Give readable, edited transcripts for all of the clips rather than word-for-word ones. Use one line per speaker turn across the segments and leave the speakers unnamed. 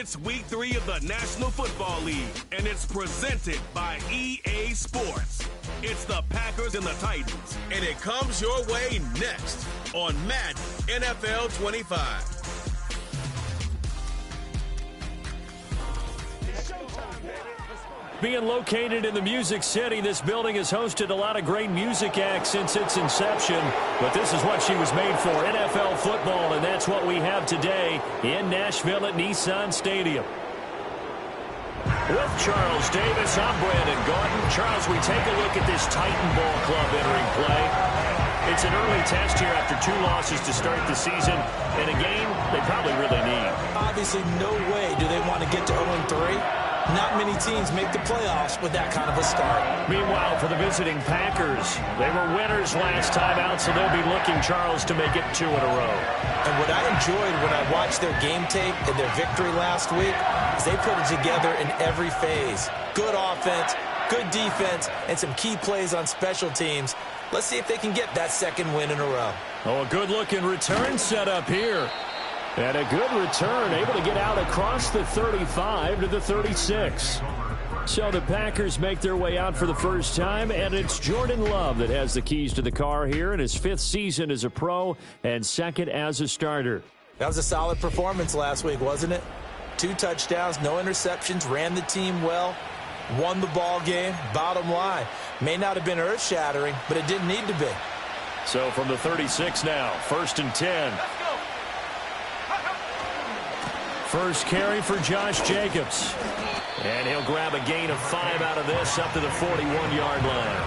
It's week 3 of the National Football League, and it's presented by EA Sports. It's the Packers and the Titans, and it comes your way next on Madden NFL 25.
Being located in the Music City, this building has hosted a lot of great music acts since its inception. But this is what she was made for, NFL football, and that's what we have today in Nashville at Nissan Stadium. With Charles Davis, I'm Brandon Gordon. Charles, we take a look at this Titan Ball Club entering play. It's an early test here after 2 losses to start the season, and a game they probably really need.
Obviously, no way do they want to get to 0-3. Not many teams make the playoffs with that kind of a start.
Meanwhile, for the visiting Packers, they were winners last time out, so they'll be looking, Charles, to make it 2 in a row.
And what I enjoyed when I watched their game tape and their victory last week is they put it together in every phase. Good offense, good defense, and some key plays on special teams. Let's see if they can get that second win in a row.
Oh, a good-looking return setup here. And a good return, able to get out across the 35 to the 36. So the Packers make their way out for the first time, and it's Jordan Love that has the keys to the car here in his 5th season as a pro and 2nd as a starter.
That was a solid performance last week, wasn't it? 2 touchdowns, no interceptions, ran the team well, won the ball game. Bottom line, may not have been earth-shattering, but it didn't need to be.
So from the 36 now, 1st and 10. First carry for Josh Jacobs. And he'll grab a gain of 5 out of this up to the 41-yard line.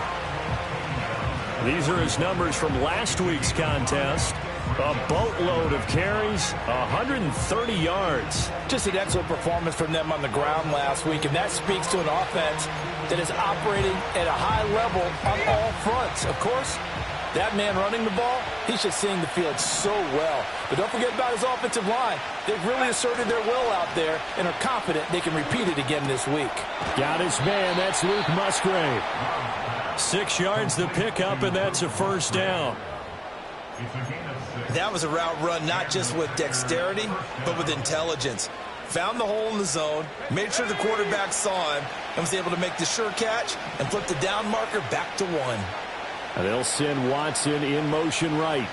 These are his numbers from last week's contest. A boatload of carries, 130 yards.
Just an excellent performance from them on the ground last week, and that speaks to an offense that is operating at a high level on all fronts. Of course, that man running the ball, he's just seeing the field so well. But don't forget about his offensive line. They've really asserted their will out there and are confident they can repeat it again this week.
Got his man. That's Luke Musgrave. 6 yards the pickup, and that's a first down.
That was a route run not just with dexterity, but with intelligence. Found the hole in the zone, made sure the quarterback saw him, and was able to make the sure catch and flip the down marker back to 1.
And they'll send Watson in motion right.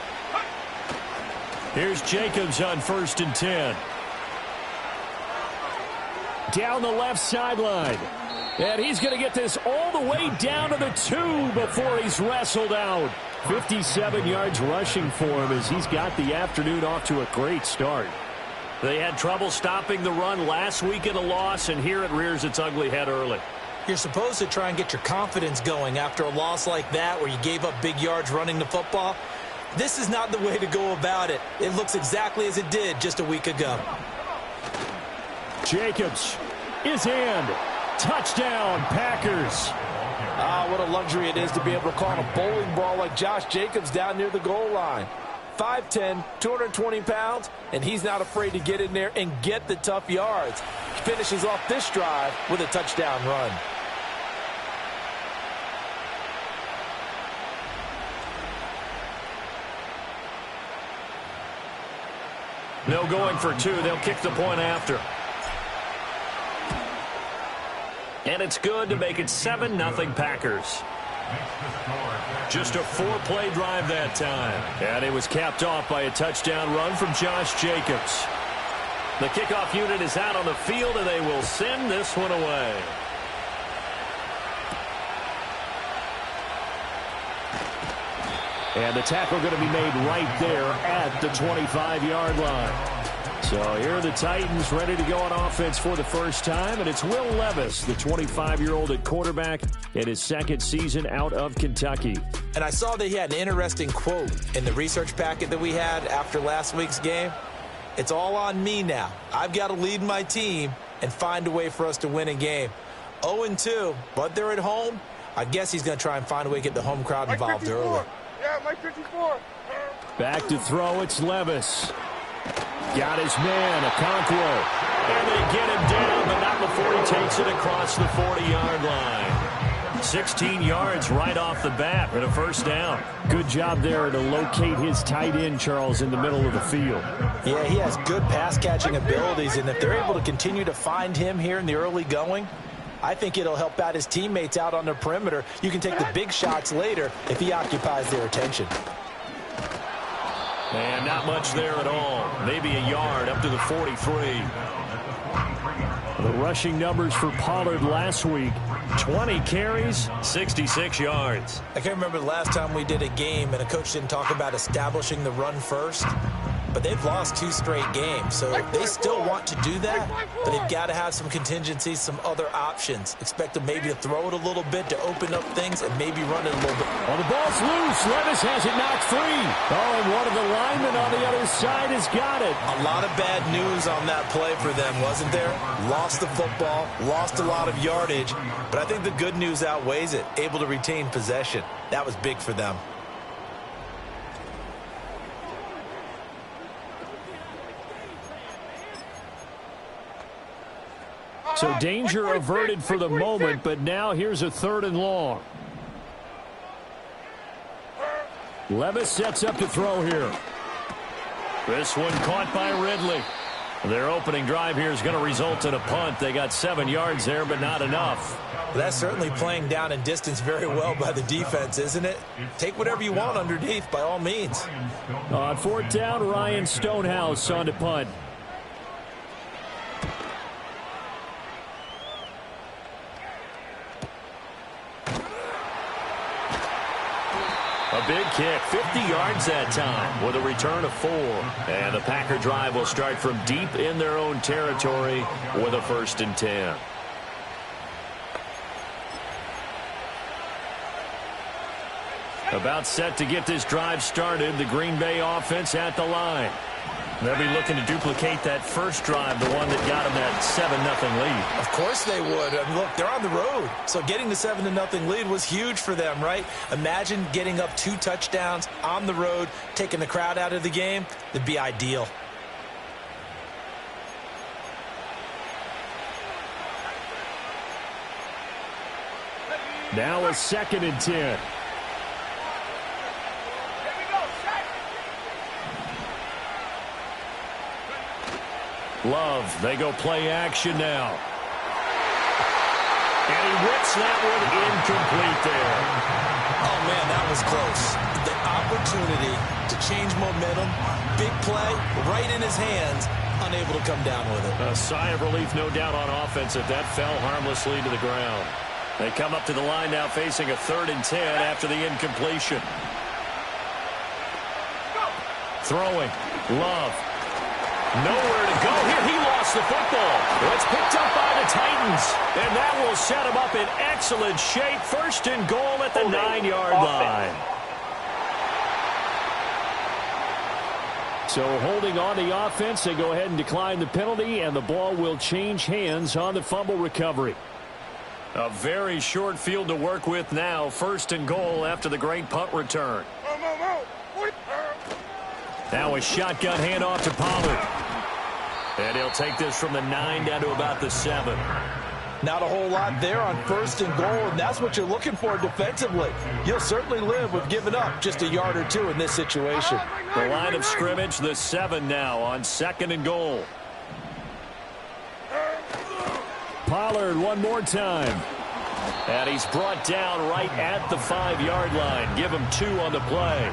Here's Jacobs on 1st and 10. Down the left sideline. And he's going to get this all the way down to the 2 before he's wrestled out. 57 yards rushing for him as he's got the afternoon off to a great start. They had trouble stopping the run last week in a loss, and here it rears its ugly head early.
You're supposed to try and get your confidence going after a loss like that where you gave up big yards running the football. This is not the way to go about it. It looks exactly as it did just a week ago.
Jacobs is in. Touchdown, Packers.
What a luxury it is to be able to call a bowling ball like Josh Jacobs down near the goal line. 5'10", 220 pounds, and he's not afraid to get in there and get the tough yards. He finishes off this drive with a touchdown run.
No going for 2. They'll kick the point after. And it's good to make it 7-0 Packers. Just a 4-play drive that time. And it was capped off by a touchdown run from Josh Jacobs. The kickoff unit is out on the field, and they will send this one away. And the tackle going to be made right there at the 25-yard line. So here are the Titans ready to go on offense for the first time, and it's Will Levis, the 25-year-old at quarterback, in his 2nd season out of Kentucky.
And I saw that he had an interesting quote in the research packet that we had after last week's game. It's all on me now. I've got to lead my team and find a way for us to win a game. 0-2, but they're at home. I guess he's going to try and find a way to get the home crowd involved early.
Yeah, Mike 54.
Back to throw, it's Levis. Got his man, Okonkwo. And they get him down, but not before he takes it across the 40-yard line. 16 yards right off the bat and a first down.
Good job there to locate his tight end, Charles, in the middle of the field.
Yeah, he has good pass-catching abilities, and if they're able to continue to find him here in the early going, I think it'll help out his teammates out on the perimeter. You can take the big shots later if he occupies their attention.
And not much there at all. Maybe a yard up to the 43.
The rushing numbers for Pollard last week:
20 carries, 66 yards.
I can't remember the last time we did a game and a coach didn't talk about establishing the run first. But they've lost 2 straight games, so they still want to do that, but they've got to have some contingencies, some other options. Expect them maybe to throw it a little bit to open up things and maybe run it a little bit.
Oh, the ball's loose. Levis has it knocked free. Oh, and one of the linemen on the other side has got it.
A lot of bad news on that play for them, wasn't there? Lost the football, lost a lot of yardage, but I think the good news outweighs it. Able to retain possession. That was big for them.
So danger averted for the moment, but now here's a 3rd and long. Levis sets up to throw here.
This one caught by Ridley. Their opening drive here is going to result in a punt. They got 7 yards there, but not enough.
Well, that's certainly playing down in distance very well by the defense, isn't it? Take whatever you want underneath, by all means.
On 4th down, Ryan Stonehouse on to punt.
A big kick, 50 yards that time with a return of 4. And the Packer drive will start from deep in their own territory with a 1st and 10. About set to get this drive started, the Green Bay offense at the line. They'll be looking to duplicate that first drive, the one that got them that 7-0 lead.
Of course they would. I mean, look, they're on the road. So getting the 7-0 lead was huge for them, right? Imagine getting up 2 touchdowns on the road, taking the crowd out of the game. That'd be ideal.
Now a 2nd and 10.
Love, they go play action now. And he whips that one incomplete there.
Oh, man, that was close. The opportunity to change momentum, big play, right in his hands, unable to come down with it.
A sigh of relief, no doubt, on offense if that fell harmlessly to the ground. They come up to the line now facing a 3rd and 10 after the incompletion. Throwing, Love. Nowhere to go here. He lost the football. It's picked up by the Titans. And that will set him up in excellent shape. 1st and goal at the 9-yard line.
So holding on the offense, they go ahead and decline the penalty, and the ball will change hands on the fumble recovery.
A very short field to work with now. 1st and goal after the great punt return. Now a shotgun handoff to Pollard. And he'll take this from the 9 down to about the 7.
Not a whole lot there on 1st and goal, and that's what you're looking for defensively. You'll certainly live with giving up just a yard or 2 in this situation.
The line of scrimmage, the 7 now on 2nd and goal.
Pollard one more time.
And he's brought down right at the 5-yard line. Give him 2 on the play.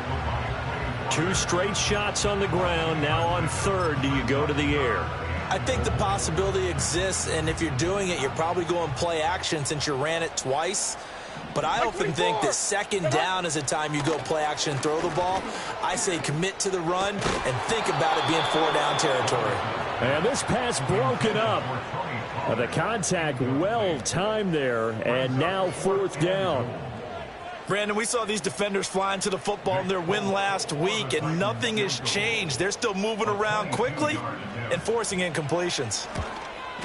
2 straight shots on the ground. Now on 3rd, do you go to the air?
I think the possibility exists, and if you're doing it, you're probably going play action since you ran it twice. But I often think that 2nd down is a time you go play action and throw the ball. I say commit to the run and think about it being 4-down territory.
And this pass broken up. The contact well timed there, and now 4th down.
Brandon, we saw these defenders flying to the football in their win last week, and nothing has changed. They're still moving around quickly and forcing incompletions.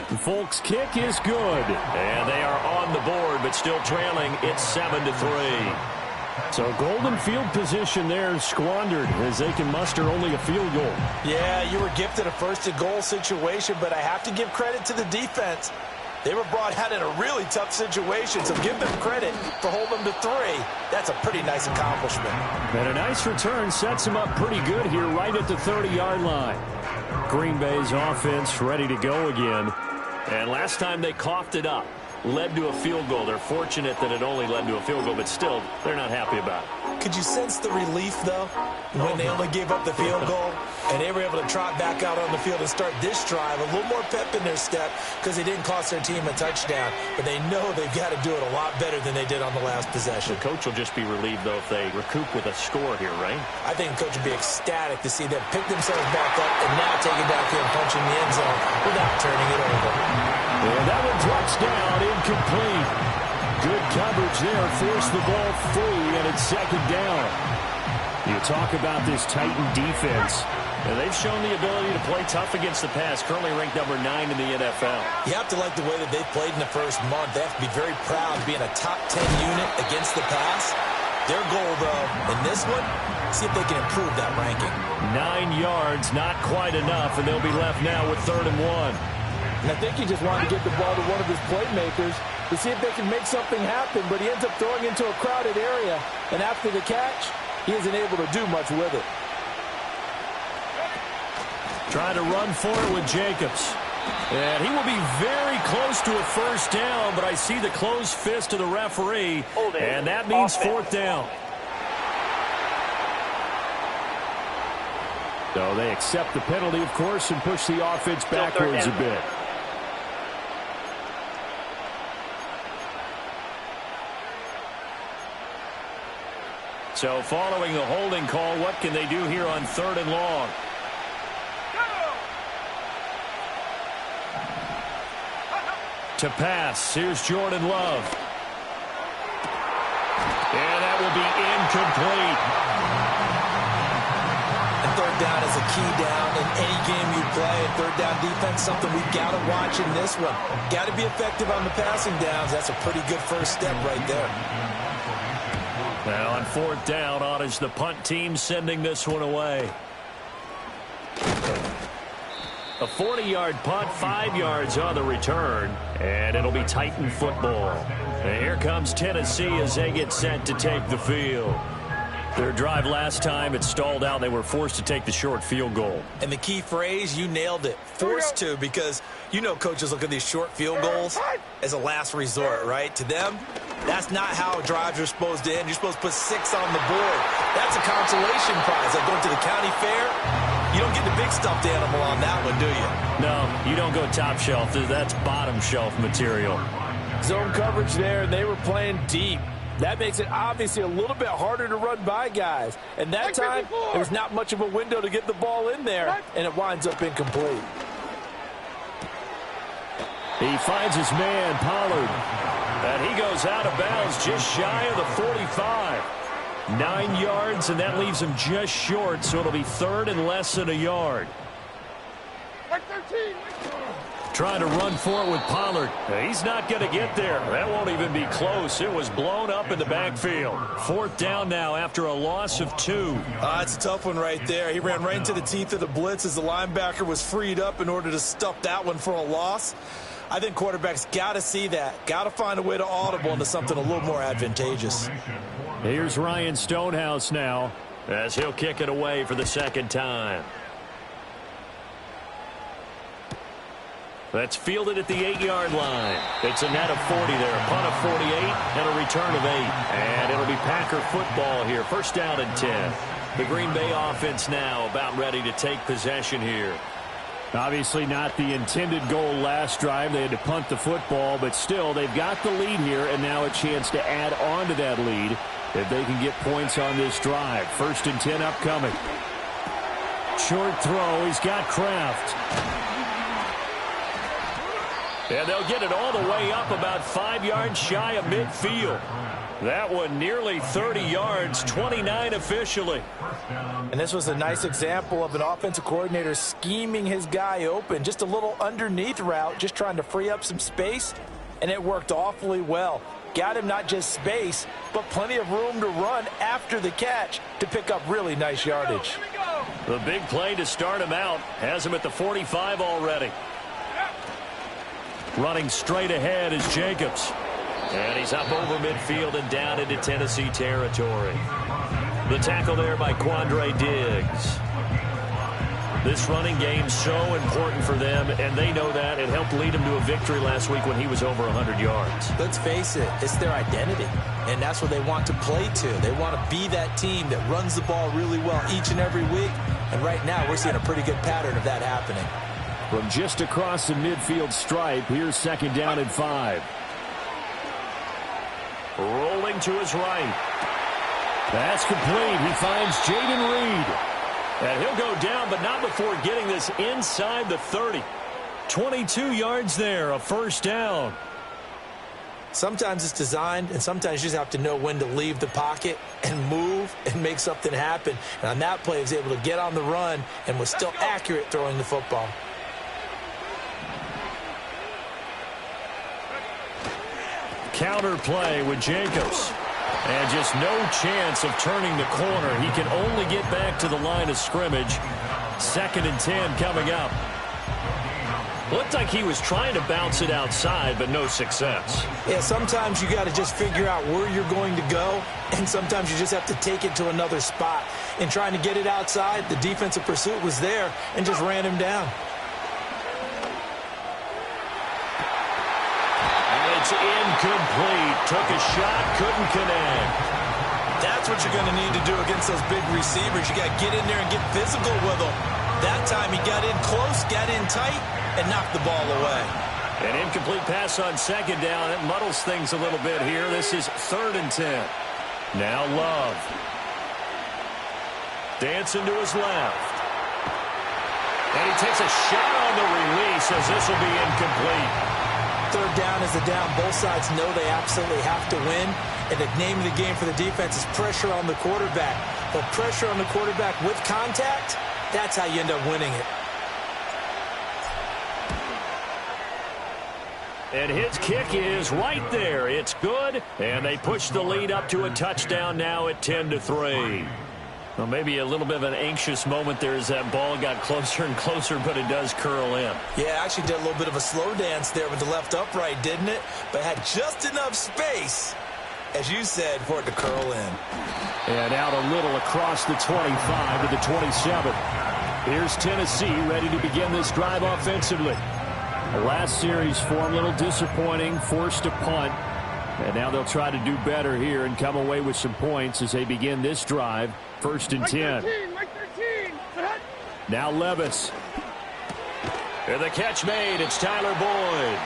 The Folks' kick is good.
And they are on the board, but still trailing. It's 7-3.
So golden field position there squandered as they can muster only a field goal.
Yeah, you were gifted a 1st and goal situation, but I have to give credit to the defense. They were brought out in a really tough situation, so give them credit for holding them to 3. That's a pretty nice accomplishment.
And a nice return sets them up pretty good here right at the 30-yard line. Green Bay's offense ready to go again. And last time they coughed it up, led to a field goal. They're fortunate that it only led to a field goal, but still, they're not happy about it.
Could you sense the relief, though, when they only gave up the field goal and they were able to trot back out on the field and start this drive? A little more pep in their step because they didn't cost their team a touchdown, but they know they've got to do it a lot better than they did on the last possession.
The coach will just be relieved, though, if they recoup with a score here, right?
I think the coach would be ecstatic to see them pick themselves back up and now take it back in, punching the end zone without turning it over.
And that one drops down, incomplete. Good coverage there, forced the ball free, and it's second down. You talk about this Titan defense, and they've shown the ability to play tough against the pass, currently ranked number 9 in the NFL.
You have to like the way that they've played in the first month. They have to be very proud of being a top 10 unit against the pass. Their goal, though, in this one, see if they can improve that ranking.
9 yards, not quite enough, and they'll be left now with 3rd and 1.
And I think he just wanted to get the ball to one of his playmakers to see if they can make something happen, but he ends up throwing into a crowded area, and after the catch, he isn't able to do much with it.
Trying to run for it with Jacobs. And he will be very close to a first down, but I see the closed fist of the referee, and that means 4th down. So they accept the penalty, of course, and push the offense backwards a bit. So following the holding call, what can they do here on 3rd and long? To pass, here's Jordan Love. And that will be incomplete.
And 3rd down is a key down in any game you play. And 3rd down defense, something we've got to watch in this one. Got to be effective on the passing downs. That's a pretty good first step right there.
Now on 4th down, on is the punt team sending this one away. A 40-yard punt, 5 yards on the return, and it'll be Titan football. And here comes Tennessee as they get set to take the field. Their drive last time, it stalled out. They were forced to take the short field goal.
And the key phrase, you nailed it, forced to, because you know coaches look at these short field goals as a last resort, right? To them, that's not how drives are supposed to end. You're supposed to put 6 on the board. That's a consolation prize. Like going to the county fair, you don't get the big stuffed animal on that one, do you?
No, you don't go top shelf. That's bottom shelf material.
Zone coverage there, and they were playing deep. That makes it obviously a little bit harder to run by guys. And that time, there was not much of a window to get the ball in there, and it winds up incomplete.
He finds his man, Pollard. And he goes out of bounds just shy of the 45. 9 yards, and that leaves him just short, so it'll be 3rd and less than a yard. Trying to run for it with Pollard. He's not going to get there. That won't even be close. It was blown up in the backfield. 4th down now after a loss of 2.
It's a tough one right there. He ran right into the teeth of the blitz as the linebacker was freed up in order to stuff that one for a loss. I think quarterbacks got to see that. Got to find a way to audible into something a little more advantageous.
Here's Ryan Stonehouse now as he'll kick it away for the 2nd time. That's fielded at the 8-yard line. It's a net of 40 there, a punt of 48, and a return of 8. And it'll be Packer football here, 1st down and 10. The Green Bay offense now about ready to take possession here. Obviously not the intended goal last drive. They had to punt the football, but still they've got the lead here, and now a chance to add on to that lead if they can get points on this drive. 1st and 10 upcoming. Short throw. He's got Kraft. And they'll get it all the way up about 5 yards shy of midfield. That one nearly 30 yards, 29 officially.
And this was a nice example of an offensive coordinator scheming his guy open. Just a little underneath route, just trying to free up some space, and it worked awfully well. Got him not just space, but plenty of room to run after the catch to pick up really nice yardage.
The big play to start him out has him at the 45 already. Running straight ahead is Jacobs. And he's up over midfield and down into Tennessee territory. The tackle there by Quandre Diggs. This running game's so important for them, and they know that. It helped lead them to a victory last week when he was over 100 yards.
Let's face it, it's their identity, and that's what they want to play to. They want to be that team that runs the ball really well each and every week, and right now we're seeing a pretty good pattern of that happening.
From just across the midfield stripe, here's 2nd down and 5.
Rolling to his right. That's complete. He finds Jaden Reed. And he'll go down, but not before getting this inside the 30. 22 yards there, a 1st down.
Sometimes it's designed, and sometimes you just have to know when to leave the pocket and move and make something happen. And on that play, he was able to get on the run and was still accurate throwing the football.
Counter play with Jacobs. And just no chance of turning the corner. He can only get back to the line of scrimmage. 2nd and 10 coming up. Looked like he was trying to bounce it outside, but no success.
Yeah, sometimes you got to just figure out where you're going to go, and sometimes you just have to take it to another spot. In trying to get it outside, the defensive pursuit was there and just ran him down.
It's incomplete. Took a shot, couldn't connect.
That's what you're going to need to do against those big receivers. You got to get in there and get physical with them. That time he got in close, got in tight, and knocked the ball away.
An incomplete pass on 2nd down. It muddles things a little bit here. This is 3rd and 10. Now Love. Dancing to his left. And he takes a shot on the release as this will be incomplete.
3rd down is the down. Both sides know they absolutely have to win. And the name of the game for the defense is pressure on the quarterback. But pressure on the quarterback with contact, that's how you end up winning it.
And his kick is right there. It's good. And they push the lead up to a touchdown now at 10-3. Well, maybe a little bit of an anxious moment there as that ball got closer and closer, but it does curl in.
Yeah, actually did a little bit of a slow dance there with the left upright, didn't it? But had just enough space, as you said, for it to curl in.
And out a little across the 25 to the 27. Here's Tennessee ready to begin this drive offensively. The last series for them, a little disappointing, forced a punt. And now they'll try to do better here and come away with some points as they begin this drive. 1st and 10. Now Levis.
And the catch made. It's Tyler Boyd.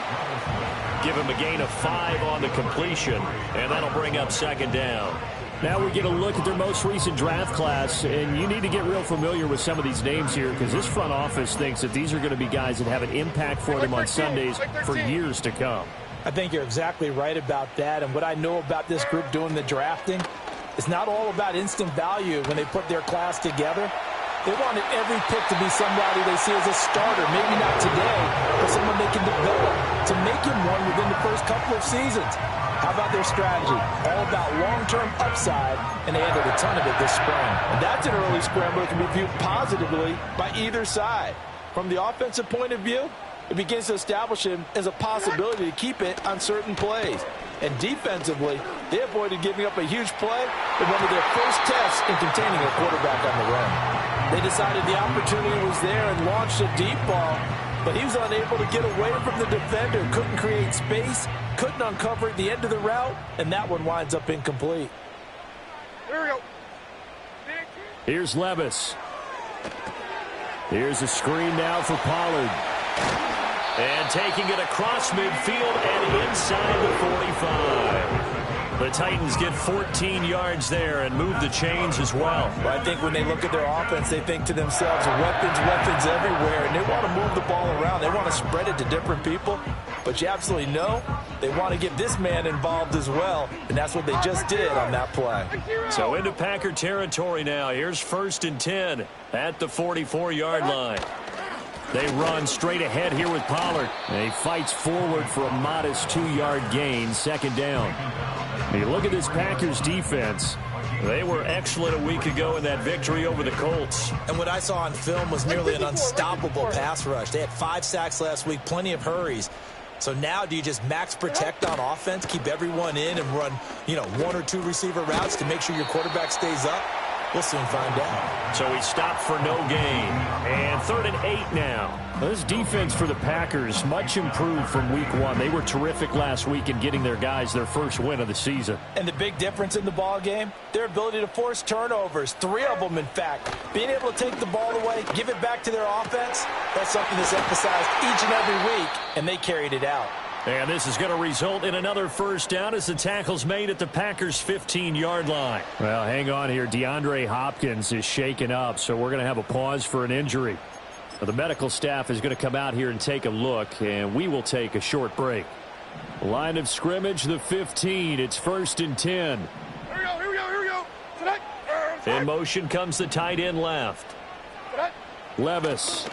Give him a gain of 5 on the completion. And that'll bring up 2nd down.
Now we get a look at their most recent draft class. And you need to get real familiar with some of these names here because this front office thinks that these are going to be guys that have an impact for them on Sundays for years to come.
I think you're exactly right about that. And what I know about this group doing the drafting, it's not all about instant value when they put their class together. They wanted every pick to be somebody they see as a starter, maybe not today, but someone they can develop to make him one within the first couple of seasons. How about their strategy? All about long-term upside, and they added a ton of it this spring. And that's an early scrambler that can be viewed positively by either side. From the offensive point of view, it begins to establish him as a possibility to keep it on certain plays. And defensively, they avoided giving up a huge play in one of their first tests in containing a quarterback on the run. They decided the opportunity was there and launched a deep ball, but he was unable to get away from the defender, couldn't create space, couldn't uncover at the end of the route, and that one winds up incomplete.
Here we go.
Here's Levis. Here's a screen now for Pollard.
And taking it across midfield and inside the 45. The Titans get 14 yards there and move the chains as well.
I think when they look at their offense, they think to themselves, weapons everywhere, and they want to move the ball around. They want to spread it to different people, but you absolutely know they want to get this man involved as well, and that's what they just did on that play.
So into Packer territory now. Here's 1st and 10 at the 44-yard line. They run straight ahead here with Pollard. And he fights forward for a modest 2-yard gain, 2nd down. You look at this Packers defense. They were excellent a week ago in that victory over the Colts.
And what I saw on film was nearly an unstoppable pass rush. They had 5 sacks last week, plenty of hurries. So now do you just max protect on offense, keep everyone in, and run, one or two receiver routes to make sure your quarterback stays up? We'll soon find out.
So he stopped for no gain. And 3rd and 8 now. This defense for the Packers, much improved from week 1. They were terrific last week in getting their guys their first win of the season.
And the big difference in the ball game, their ability to force turnovers, 3 of them, in fact. Being able to take the ball away, give it back to their offense, that's something that's emphasized each and every week, and they carried it out.
And this is going to result in another first down as the tackle's made at the Packers' 15-yard line. Well, hang on here. DeAndre Hopkins is shaken up, so we're going to have a pause for an injury. The medical staff is going to come out here and take a look, and we will take a short break. Line of scrimmage, the 15. It's 1st and 10.
Here we go. Tonight.
In motion comes the tight end left. Levis.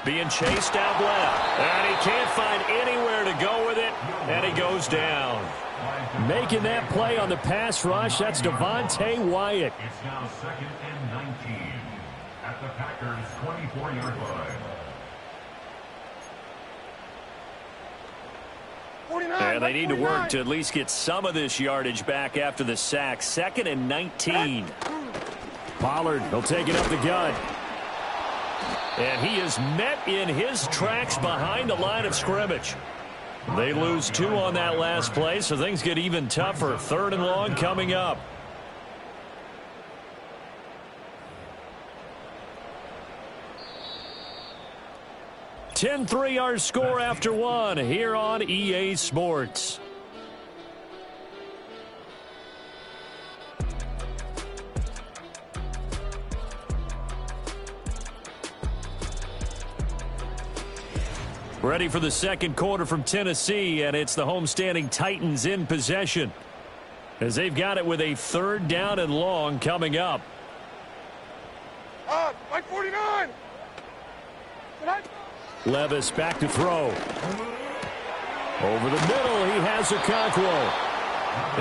Being chased out left. And he can't find anywhere to go with it. And he goes down. Making that play on the pass rush, that's Devontae Wyatt.
It's now 2nd and 19 at the Packers' 24-yard line.
49,
and they need
49.
to work to at least get some of this yardage back after the sack. 2nd and 19. Pollard, he'll take it up the gut. And he is met in his tracks behind the line of scrimmage. They lose 2 on that last play, so things get even tougher. 3rd and long coming up. (10-3) our score after 1 here on EA Sports. Ready for the second quarter from Tennessee, and it's the homestanding Titans in possession as they've got it with a 3rd down and long coming up.
Mike 49. Tonight.
Levis back to throw. Over the middle, he has Okonkwo.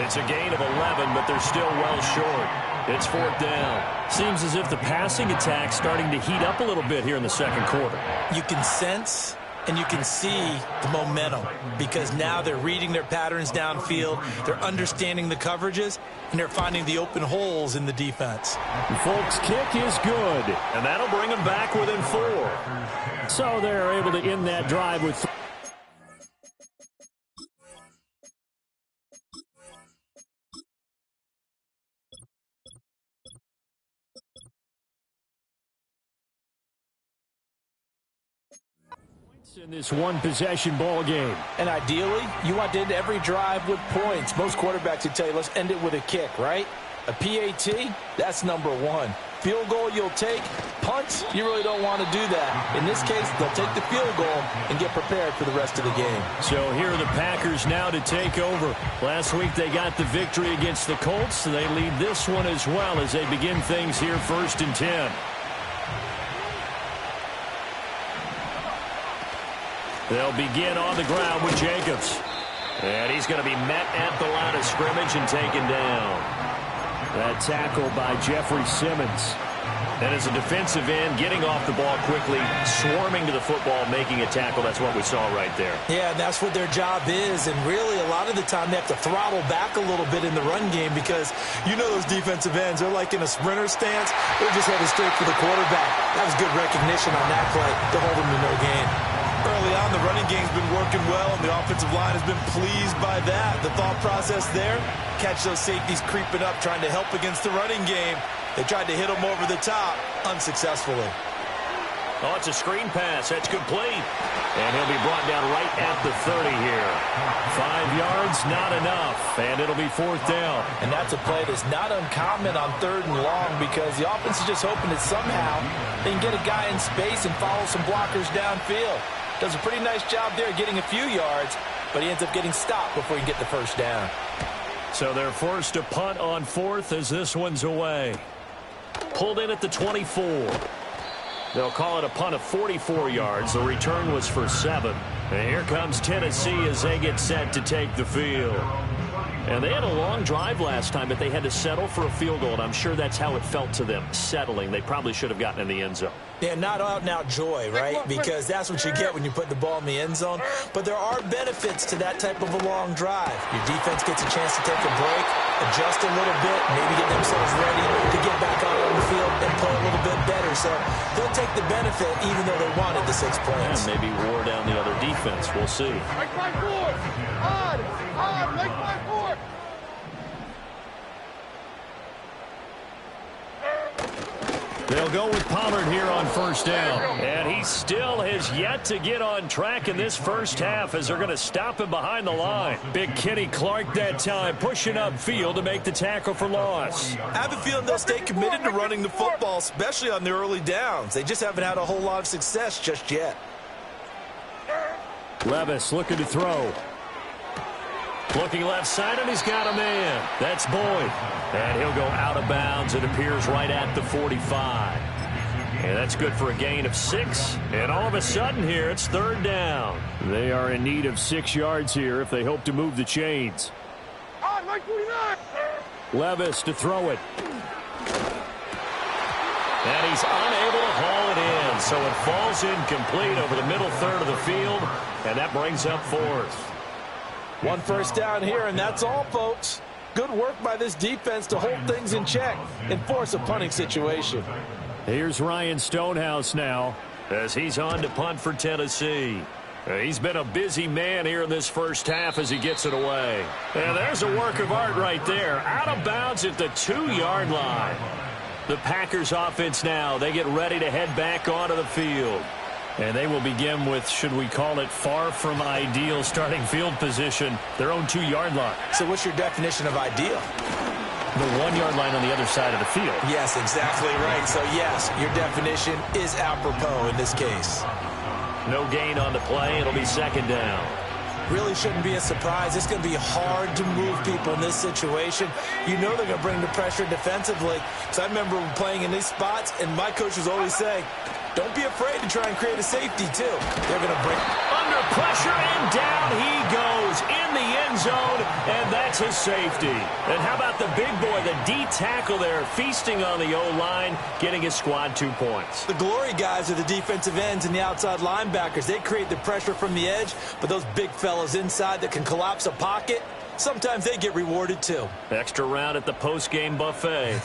It's a gain of 11, but they're still well short. It's 4th down. Seems as if the passing attack's starting to heat up a little bit here in the second quarter.
You can sense and you can see the momentum because now they're reading their patterns downfield, they're understanding the coverages, and they're finding the open holes in the defense.
Folks' kick is good, and that'll bring them back within 4. So they're able to end that drive with 3. In this one-possession ball game.
And ideally, you want to end every drive with points. Most quarterbacks would tell you, let's end it with a kick, right? A PAT, that's number 1. Field goal you'll take. Punts, you really don't want to do that. In this case, they'll take the field goal and get prepared for the rest of the game.
So here are the Packers now to take over. Last week they got the victory against the Colts, so they lead this one as well as they begin things here 1st and 10. They'll begin on the ground with Jacobs. And he's going to be met at the line of scrimmage and taken down. That tackle by Jeffrey Simmons. And as a defensive end, getting off the ball quickly, swarming to the football, making a tackle. That's what we saw right there.
Yeah, and that's what their job is. And really, a lot of the time, they have to throttle back a little bit in the run game because you know those defensive ends, they're like in a sprinter stance. They're just headed straight for the quarterback. That was good recognition on that play to hold them to no gain.
Early on, the running game's been working well, and the offensive line has been pleased by that. The thought process there, catch those safeties creeping up, trying to help against the running game. They tried to hit them over the top, unsuccessfully.
Oh, it's a screen pass. That's complete. And he'll be brought down right at the 30 here. 5 yards, not enough. And it'll be 4th down.
And that's a play that's not uncommon on 3rd and long because the offense is just hoping that somehow they can get a guy in space and follow some blockers downfield. Does a pretty nice job there getting a few yards, but he ends up getting stopped before he can get the first down.
So they're forced to punt on 4th as this one's away. Pulled in at the 24. They'll call it a punt of 44 yards. The return was for 7. And here comes Tennessee as they get set to take the field. And they had a long drive last time, but they had to settle for a field goal, and I'm sure that's how it felt to them, settling. They probably should have gotten in the end zone.
Yeah, not out-and-out joy, right? Because that's what you get when you put the ball in the end zone. But there are benefits to that type of a long drive. Your defense gets a chance to take a break, adjust a little bit, maybe get themselves ready to get back out on the field and play a little bit better. So they'll take the benefit even though they wanted the 6 points.
And maybe wore down the other defense. We'll see.
Make my four. On, make my four.
They'll go with Pollard here on first down. And he still has yet to get on track in this first half as they're going to stop him behind the line. Big Kenny Clark that time pushing upfield to make the tackle for loss.
I have a feeling they'll stay committed to running the football, especially on the early downs. They just haven't had a whole lot of success just yet.
Levis looking to throw. Looking left side, and he's got a man. That's Boyd. And he'll go out of bounds. It appears right at the 45. And that's good for a gain of 6. And all of a sudden here, it's third down. They are in need of 6 yards here if they hope to move the chains.
On, Mike 49.
Levis to throw it. And he's unable to haul it in. So it falls incomplete over the middle third of the field. And that brings up fourth.
1 first down here, and that's all, folks. Good work by this defense to hold things in check and force a punting situation.
Here's Ryan Stonehouse now as he's on to punt for Tennessee. He's been a busy man here in this first half as he gets it away. And there's a work of art right there. Out of bounds at the 2-yard line. The Packers offense now, they get ready to head back onto the field. And they will begin with, should we call it, far from ideal starting field position, their own 2-yard line.
So what's your definition of ideal?
The 1-yard line on the other side of the field.
Yes, exactly right. So, yes, your definition is apropos in this case.
No gain on the play. It'll be second down.
Really shouldn't be a surprise. It's going to be hard to move people in this situation. You know they're going to bring the pressure defensively. So I remember playing in these spots, and my coach was always saying, don't be afraid to try and create a safety, too. They're going to bring...
Under pressure, and down he goes in the end zone, and that's a safety. And how about the big boy, the D tackle there, feasting on the O-line, getting his squad 2 points.
The glory guys are the defensive ends and the outside linebackers. They create the pressure from the edge, but those big fellas inside that can collapse a pocket, sometimes they get rewarded, too.
Extra round at the post-game buffet.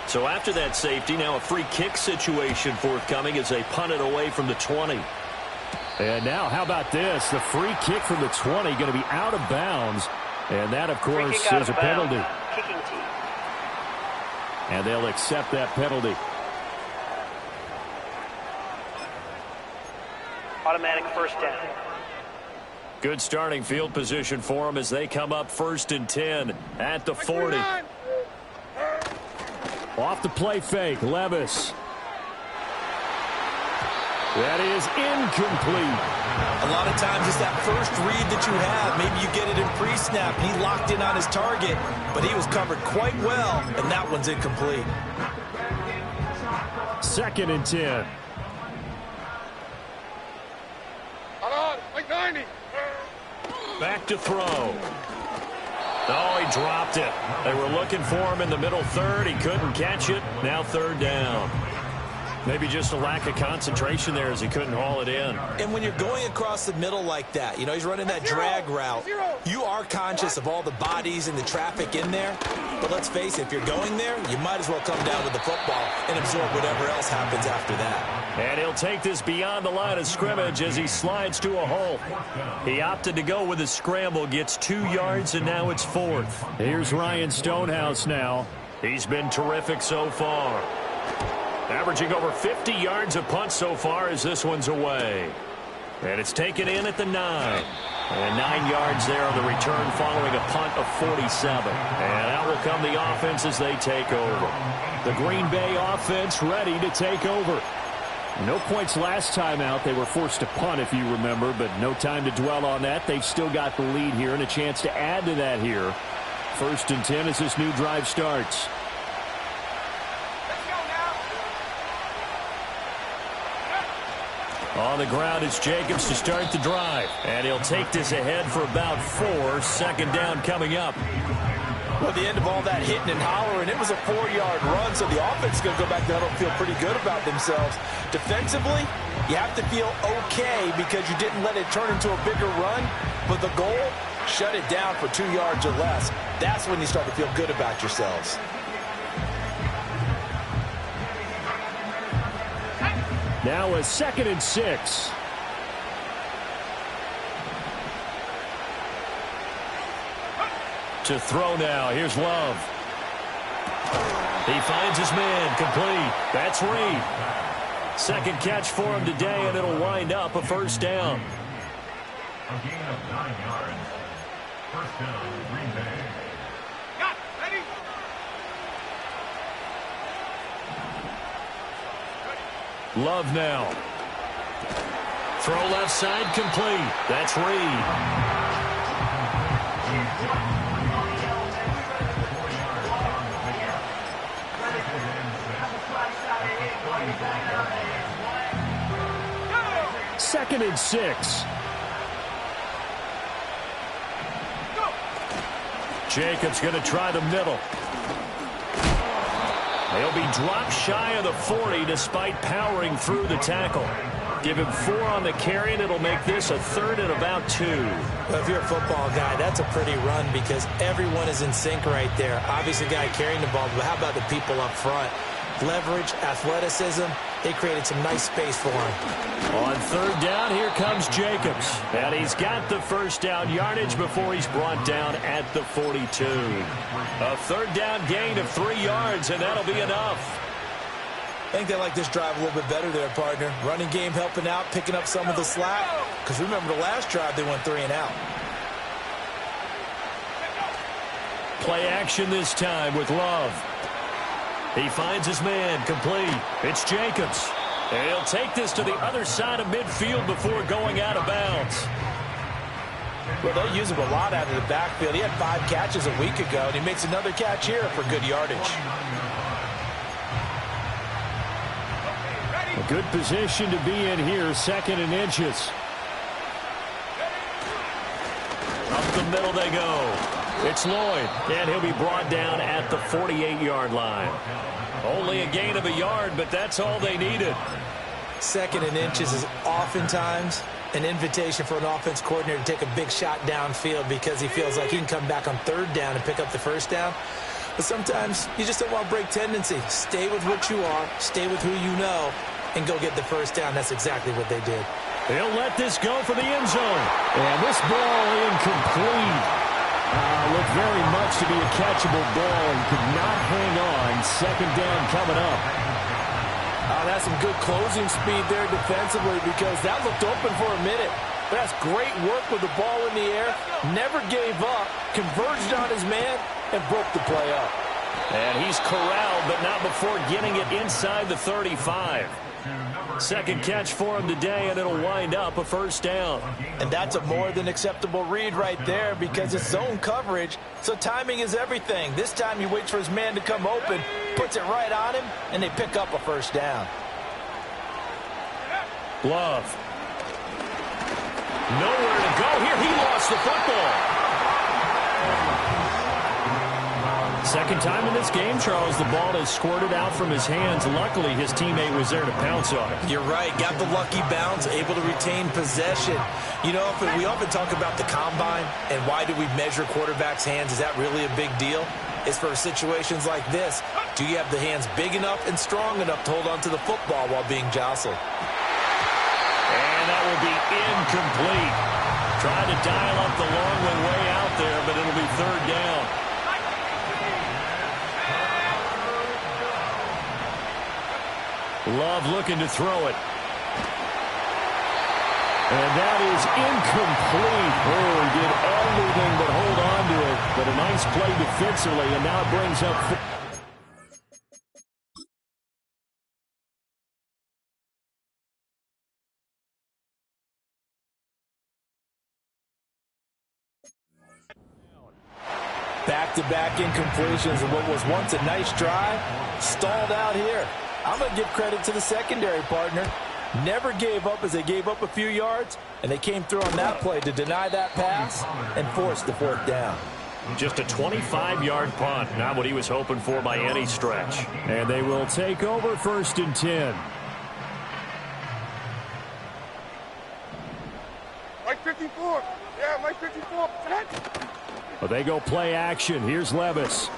So after that safety, now a free kick situation forthcoming as they punt it away from the 20. And now, how about this? The free kick from the 20 going to be out of bounds. And that, of course, is a penalty.
Kicking team.
And they'll accept that penalty.
Automatic first down.
Good starting field position for them as they come up 1st and 10 at the 40. Off the play fake, Levis. That is incomplete.
A lot of times it's that first read that you have. Maybe you get it in pre-snap. He locked in on his target, but he was covered quite well, and that one's incomplete.
2nd and 10.
On, like 90.
Back to throw. Oh, he dropped it. They were looking for him in the middle third. He couldn't catch it. Now 3rd down. Maybe just a lack of concentration there as he couldn't haul it in.
And when you're going across the middle like that, you know, he's running that drag route, you are conscious of all the bodies and the traffic in there. But let's face it, if you're going there, you might as well come down with the football and absorb whatever else happens after that.
And he'll take this beyond the line of scrimmage as he slides to a hole. He opted to go with a scramble, gets 2 yards, and now it's 4th. Here's Ryan Stonehouse now. He's been terrific so far. Averaging over 50 yards a punt so far as this one's away. And it's taken in at the 9. And 9 yards there on the return following a punt of 47. And out will come the offense as they take over. The Green Bay offense ready to take over. No points last time out. They were forced to punt, if you remember, but no time to dwell on that. They've still got the lead here and a chance to add to that here. 1st and 10 as this new drive starts. On the ground, it's Jacobs to start the drive. And he'll take this ahead for about 4. Second down coming up.
Well, the end of all that hitting and hollering, it was a 4-yard run, so the offense is going to go back there and feel pretty good about themselves. Defensively, you have to feel okay because you didn't let it turn into a bigger run, but the goal, shut it down for 2 yards or less. That's when you start to feel good about yourselves.
Now a 2nd and 6.
To throw now. Here's Love. He finds his man. Complete. That's Reed. Second catch for him today, and it'll wind up a first down.
A gain of 9 yards. First down, Green Bay.
Got ready.
Love now. Throw left side complete. That's Reed.
Second and 6.
Jacobs going to try the middle. They'll be dropped shy of the 40 despite powering through the tackle. Give him 4 on the carry, and it'll make this a 3rd and about 2.
Well, if you're a football guy, that's a pretty run because everyone is in sync right there. Obviously, the guy carrying the ball, but how about the people up front? Leverage, athleticism, they created some nice space for him.
On 3rd down, here comes Jacobs. And he's got the first down yardage before he's brought down at the 42. A 3rd down gain of 3 yards, and that'll be enough.
I think they like this drive a little bit better there, partner. Running game helping out, picking up some of the slack. Because remember the last drive, they went 3 and out.
Play action this time with Love. He finds his man. Complete. It's Jacobs. And he'll take this to the other side of midfield before going out of bounds.
Well, they'll use him a lot out of the backfield. He had 5 catches a week ago, and he makes another catch here for good yardage.
A good position to be in here, 2nd and inches.
Up the middle they go. It's Lloyd, and he'll be brought down at the 48-yard line. Only a gain of a yard, but that's all they needed.
2nd and inches is oftentimes an invitation for an offense coordinator to take a big shot downfield because he feels like he can come back on 3rd down and pick up the first down. But sometimes you just don't want to break tendency. Stay with what you are, stay with who you know, and go get the first down. That's exactly what they did.
They'll let this go for the end zone.
And this ball incomplete. Looked very much to be a catchable ball and could not hang on. 2nd down coming up.
That's some good closing speed there defensively because that looked open for a minute. But that's great work with the ball in the air. Never gave up, converged on his man, and broke the play up.
And he's corralled, but not before getting it inside the 35. Second catch for him today, and it'll wind up a first down.
And that's a more than acceptable read right there because it's zone coverage, so timing is everything. This time he waits for his man to come open, puts it right on him, and they pick up a first down.
Love. Nowhere to go here. He lost the football. Second time in this game, Charles, the ball has squirted out from his hands. Luckily, his teammate was there to pounce on it.
You're right. Got the lucky bounce, able to retain possession. You know, we often talk about the combine and why do we measure quarterbacks' hands. Is that really a big deal? It's for situations like this. Do you have the hands big enough and strong enough to hold on to the football while being jostled?
And that will be incomplete. Trying to dial up the long one way out there, but it'll be 3rd down. Love looking to throw it.
And that is incomplete. Oh, he did everything but hold on to it. But a nice play defensively, and now it brings up...
Back-to-back incompletions of what was once a nice drive, stalled out here. I'm going to give credit to the secondary, partner. Never gave up as they gave up a few yards, and they came through on that play to deny that pass and force the fourth down.
Just a 25-yard punt, not what he was hoping for by any stretch. And they will take over 1st and 10.
Mike 54. Yeah, Mike 54.
Well, they go play action. Here's Levis.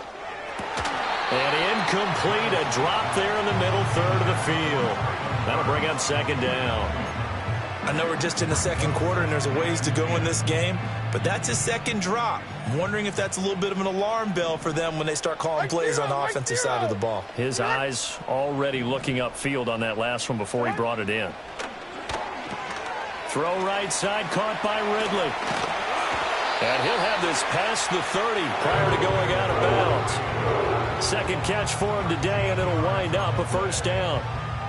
And incomplete, a drop there in the middle third of the field. That'll bring up 2nd down.
I know we're just in the second quarter and there's a ways to go in this game, but that's his second drop. I'm wondering if that's a little bit of an alarm bell for them when they start calling plays on the offensive side of the ball.
His eyes already looking upfield on that last one before he brought it in. Throw right side, caught by Ridley. And he'll have this past the 30 prior to going out of bounds. Second catch for him today, and it'll wind up a 1st down.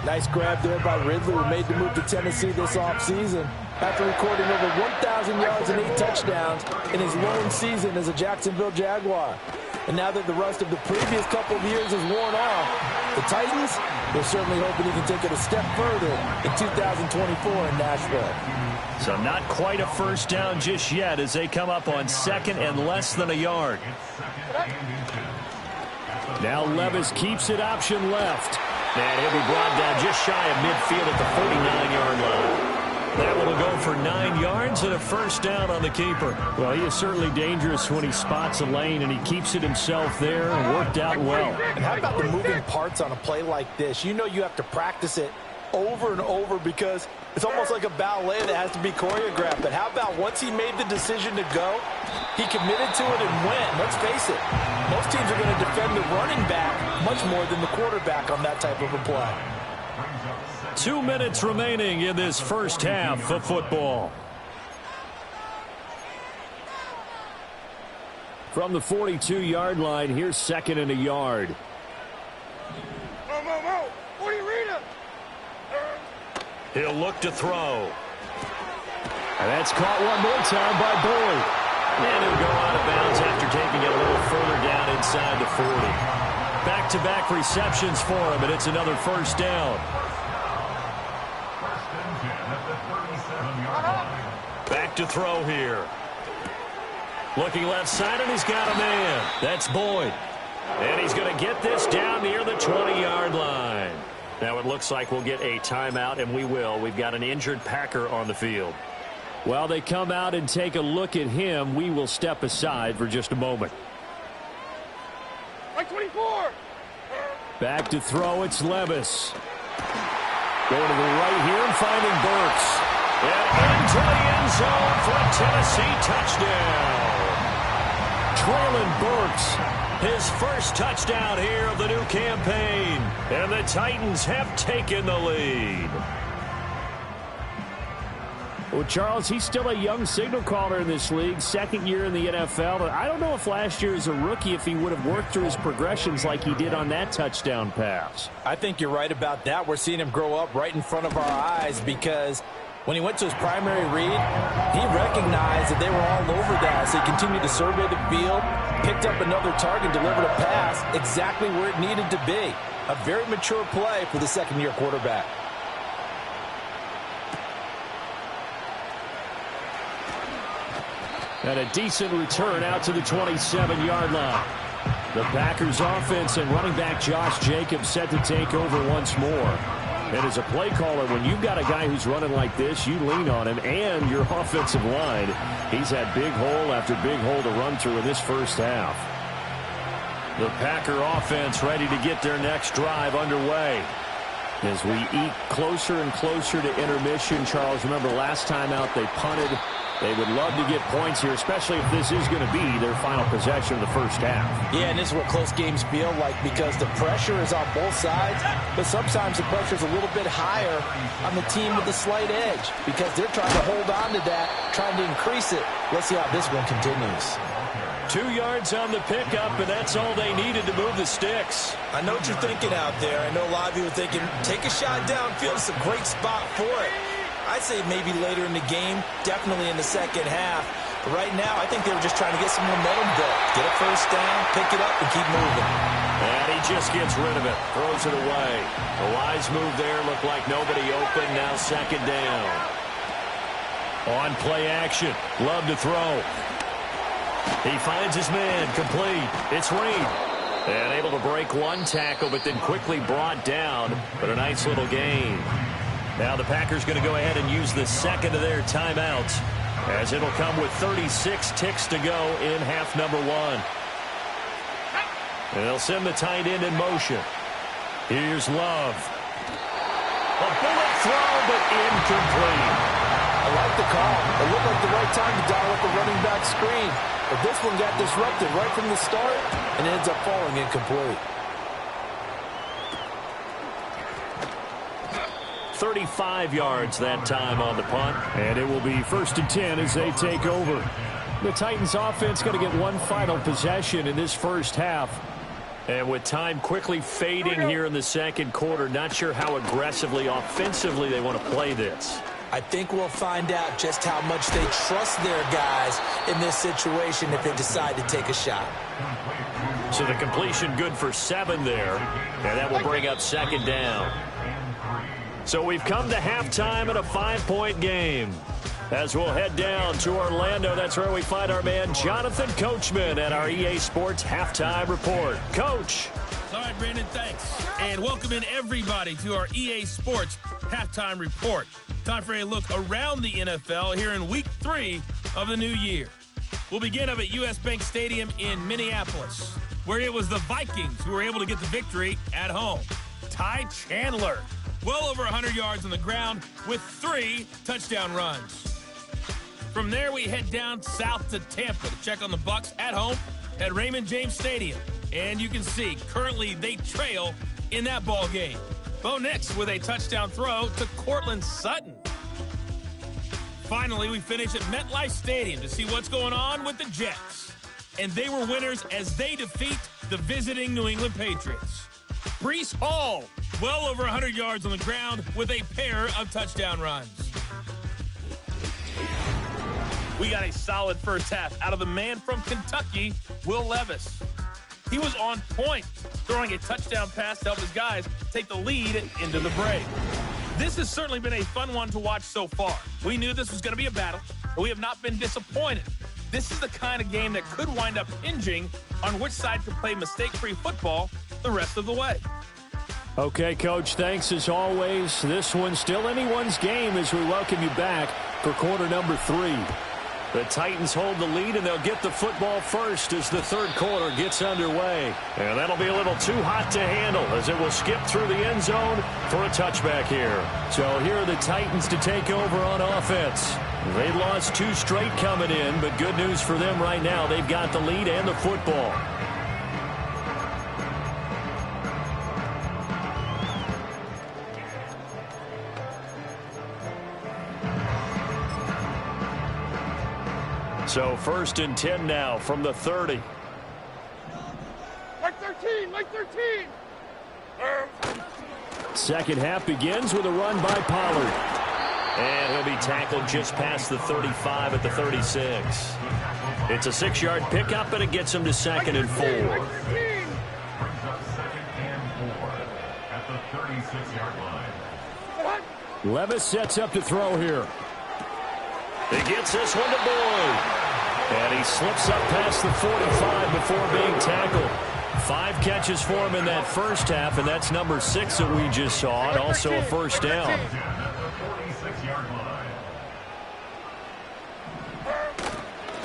Nice grab there by Ridley, who made the move to Tennessee this offseason after recording over 1,000 yards and 8 touchdowns in his lone season as a Jacksonville Jaguar. And now that the rust of the previous couple of years is worn off, the Titans, they're certainly hoping he can take it a step further in 2024 in Nashville.
So not quite a 1st down just yet as they come up on 2nd and less than a yard. Now Levis keeps it option left. And he'll be brought down just shy of midfield at the 49-yard line. That one will go for 9 yards and a 1st down on the keeper. Well, he is certainly dangerous when he spots a lane, and he keeps it himself there and worked out well.
And how about the moving parts on a play like this? You know you have to practice it over and over because it's almost like a ballet that has to be choreographed. But how about once he made the decision to go, he committed to it and went. Let's face it, most teams are going to defend the running back much more than the quarterback on that type of a play.
2 minutes remaining in this first half of football. From the 42-yard line, here's 2nd and a yard. He'll look to throw. And that's caught one more time by Boyd. And he'll go out of bounds after taking it a little further down inside the 40. Back-to-back receptions for him, and it's another 1st down. Back to throw here. Looking left side, and he's got a man. That's Boyd. And he's going to get this down near the 20-yard line. Now it looks like we'll get a timeout, and we will. We've got an injured Packer on the field. While they come out and take a look at him, we will step aside for just a moment.
Mike 24.
Back to throw, it's Levis. Going to the right here and finding Burks. And into the end zone for a Tennessee touchdown. Traylon Burks, his first touchdown here of the new campaign. And the Titans have taken the lead. Well, Charles, he's still a young signal caller in this league, 2nd year in the NFL. But I don't know if last year as a rookie, if he would have worked through his progressions like he did on that touchdown pass.
I think you're right about that. We're seeing him grow up right in front of our eyes because when he went to his primary read, he recognized that they were all over that. So he continued to survey the field, picked up another target, delivered a pass exactly where it needed to be. A very mature play for the 2nd-year quarterback.
And a decent return out to the 27-yard line. The Packers offense and running back Josh Jacobs set to take over once more. And as a play caller, when you've got a guy who's running like this, you lean on him and your offensive line. He's had big hole after big hole to run through in this first half. The Packer offense ready to get their next drive underway. As we eat closer and closer to intermission, Charles, remember last time out they punted. They would love to get points here, especially if this is going to be their final possession of the first half.
Yeah, and this is what close games feel like because the pressure is on both sides, but sometimes the pressure is a little bit higher on the team with the slight edge because they're trying to hold on to that, trying to increase it. Let's see how this one continues.
2 yards on the pickup, and that's all they needed to move the sticks.
I know what you're thinking out there. I know a lot of you are thinking, take a shot downfield. It's a great spot for it. I'd say maybe later in the game, definitely in the second half. Right now, I think they were just trying to get some momentum built. Get a first down, pick it up, and keep moving.
And he just gets rid of it. Throws it away. A wise move there. Looked like nobody open. Now second down. On play action. Love to throw. He finds his man. Complete. It's Reed. And able to break one tackle, but then quickly brought down. But a nice little gain. Now the Packers going to go ahead and use the second of their timeouts, as it'll come with 36 ticks to go in half number one. And they'll send the tight end in motion. Here's Love. A bullet throw, but incomplete.
I like the call. It looked like the right time to dial up the running back screen. But this one got disrupted right from the start and ends up falling incomplete.
35 yards that time on the punt.
And it will be 1st and 10 as they take over. The Titans offense going to get one final possession in this first half.
And with time quickly fading here in the second quarter, not sure how aggressively, offensively they want to play this.
I think we'll find out just how much they trust their guys in this situation if they decide to take a shot.
So the completion good for 7 there, and that will bring up second down. So we've come to halftime in a 5-point game. As we'll head down to Orlando, that's where we find our man Jonathan Coachman at our EA Sports Halftime Report. Coach.
All right, Brandon, thanks. And welcome in everybody to our EA Sports Halftime Report. Time for a look around the NFL here in Week 3 of the new year. We'll begin up at US Bank Stadium in Minneapolis, where it was the Vikings who were able to get the victory at home. Ty Chandler, well over 100 yards on the ground with 3 touchdown runs. From there, we head down south to Tampa to check on the Bucs at home at Raymond James Stadium. And you can see, currently they trail in that ball game. Bo Nix with a touchdown throw to Cortland Sutton. Finally, we finish at MetLife Stadium to see what's going on with the Jets. And they were winners as they defeat the visiting New England Patriots. Breece Hall, well over 100 yards on the ground with a pair of touchdown runs. We got a solid first half out of the man from Kentucky, Will Levis. He was on point, throwing a touchdown pass to help his guys take the lead into the break. This has certainly been a fun one to watch so far. We knew this was going to be a battle, but we have not been disappointed. This is the kind of game that could wind up hinging on which side can play mistake-free football the rest of the way.
Okay, Coach, thanks as always. This one's still anyone's game as we welcome you back for quarter number 3.
The Titans hold the lead, and they'll get the football first as the third quarter gets underway. And that'll be a little too hot to handle as it will skip through the end zone for a touchback here. So here are the Titans to take over on offense. They lost 2 straight coming in, but good news for them right now. They've got the lead and the football. So 1st and 10 now from the 30.
Like 13, like 13.
Second half begins with a run by Pollard.
And he'll be tackled just past the 35 at the 36. It's a 6-yard pickup, and it gets him to 2nd and 4.
Brings up 2nd and 4 at the 36-yard line.
Levis sets up to throw here.
He gets this one to Boyd. And he slips up past the 45 before being tackled. 5 catches for him in that first half, and that's number 6 that we just saw, and also a first down.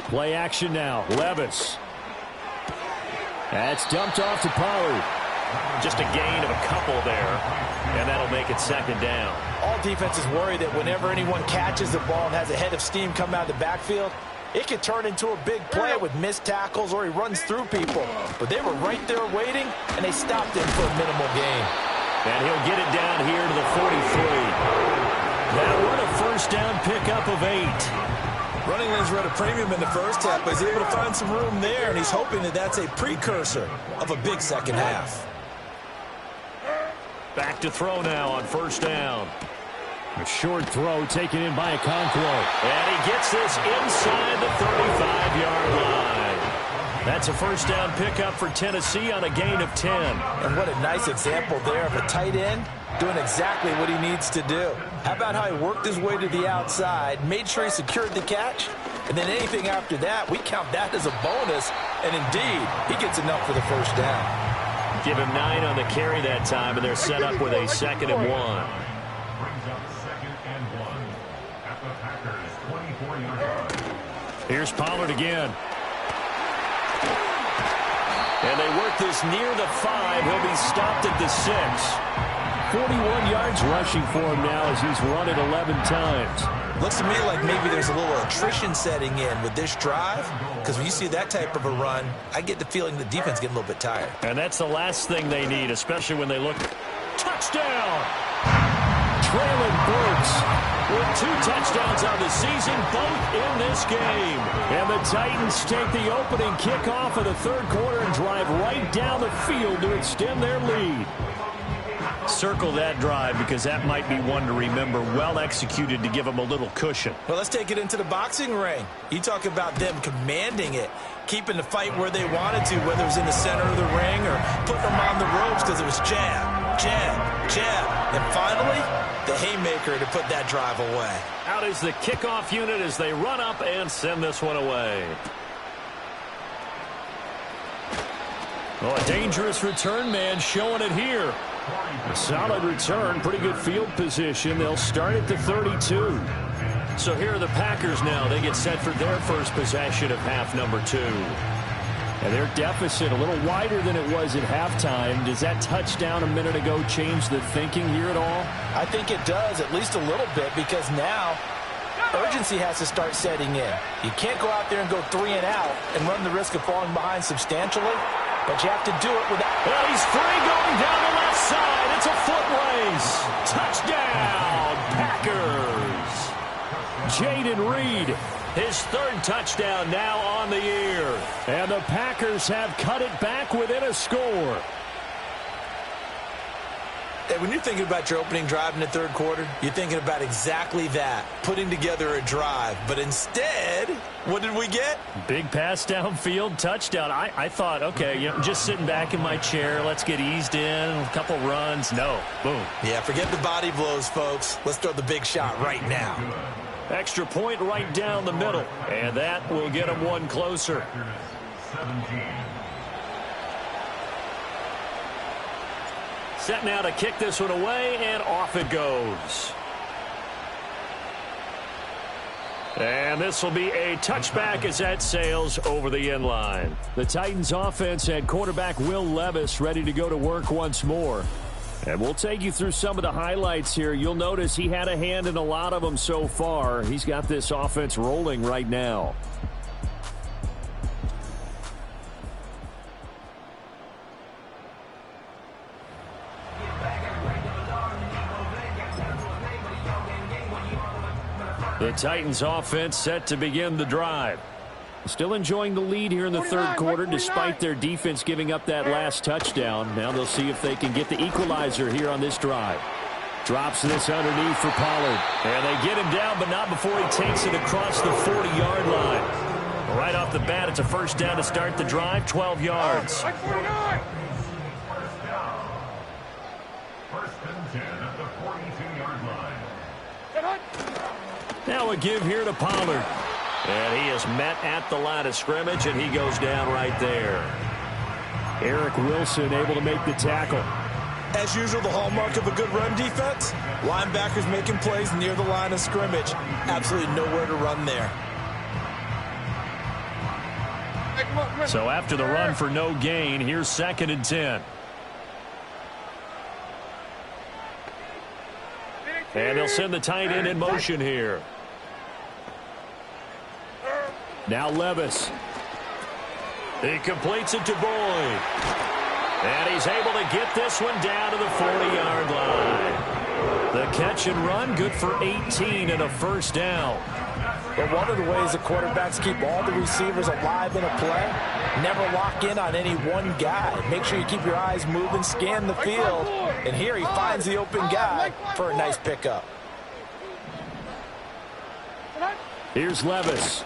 Play action now. Levis. That's dumped off to Pollard.
Just a gain of a couple there, and that'll make it 2nd down.
All defenses worry that whenever anyone catches the ball and has a head of steam come out of the backfield, it could turn into a big play with missed tackles or he runs through people. But they were right there waiting, and they stopped him for a minimal gain.
And he'll get it down here to the 43. That one, a first down pickup of 8.
Running lanes were at a premium in the first half, but he's able to find some room there, and he's hoping that that's a precursor of a big second half.
Back to throw now on first down.
A short throw taken in by Okonkwo.
And he gets this inside the 35-yard line. That's a first down pickup for Tennessee on a gain of 10.
And what a nice example there of a tight end doing exactly what he needs to do. How about how he worked his way to the outside, made sure he secured the catch, and then anything after that, we count that as a bonus. And indeed, he gets enough for the first down.
Give him 9 on the carry that time, and they're set up with a 2nd and 1.
Brings up 2nd and 1 at the Packers' 24-yard line.
Here's Pollard again.
And they work this near the 5. He'll be stopped at the 6.
41 yards rushing for him now as he's run it 11 times.
Looks to me like maybe there's a little attrition setting in with this drive, because when you see that type of a run, I get the feeling the defense getting a little bit tired.
And that's the last thing they need, especially when they look. Touchdown!
Traylon Burks
with 2 touchdowns on the season, both in this game.
And the Titans take the opening kickoff of the third quarter and drive right down the field to extend their lead.
Circle that drive because that might be one to remember. Well executed to give them a little cushion.
Well, let's take it into the boxing ring. You talk about them commanding it, keeping the fight where they wanted to, whether it was in the center of the ring or putting them on the ropes because it was jab, jab, jab. And finally, the haymaker to put that drive away.
Out is the kickoff unit as they run up and send this one away.
Oh, a dangerous return man showing it here. A solid return, pretty good field position. They'll start at the 32.
So here are the Packers now. They get set for their first possession of half number 2.
And their deficit a little wider than it was at halftime. Does that touchdown a minute ago change the thinking here at all?
I think it does, at least a little bit, because now urgency has to start setting in. You can't go out there and go 3 and out and run the risk of falling behind substantially, but you have to do it without.
Well, he's free going down the left side. It's a foot race. Touchdown, Packers.
Jaden Reed,
his 3rd touchdown now on the year.
And the Packers have cut it back within a score.
And when you're thinking about your opening drive in the third quarter, you're thinking about exactly that, putting together a drive. But instead, what did we get?
Big pass downfield, touchdown. I thought, okay, just sitting back in my chair, let's get eased in, a couple runs. No, boom.
Yeah, forget the body blows, folks. Let's throw the big shot right now.
Extra point right down the middle, and that will get them one closer.
17.
Set now to kick this one away, and off it goes. And this will be a touchback as that sails over the end line.
The Titans offense had quarterback Will Levis ready to go to work once more. And we'll take you through some of the highlights here. You'll notice he had a hand in a lot of them so far. He's got this offense rolling right now. The Titans offense set to begin the drive. Still enjoying the lead here in the third quarter despite their defense giving up that last touchdown. Now they'll see if they can get the equalizer here on this drive. Drops this underneath for Pollard.
And they get him down, but not before he takes it across the 40-yard line. Right off the bat, it's a first down to start the drive, 12 yards.
First and 10 at the 42-yard line.
Now a give here to Pollard. And he is met at the line of scrimmage, and he goes down right there.
Eric Wilson able to make the tackle.
As usual, the hallmark of a good run defense, linebackers making plays near the line of scrimmage. Absolutely nowhere to run there.
So after the run for no gain, here's 2nd and 10. And they'll send the tight end in motion here.
Now Levis.
He completes it to Boyd. And he's able to get this one down to the 40-yard line. The catch and run, good for 18 and a first down.
But one of the ways the quarterbacks keep all the receivers alive in a play, never lock in on any one guy. Make sure you keep your eyes moving, scan the field. And here he finds the open guy for a nice pickup.
Here's Levis.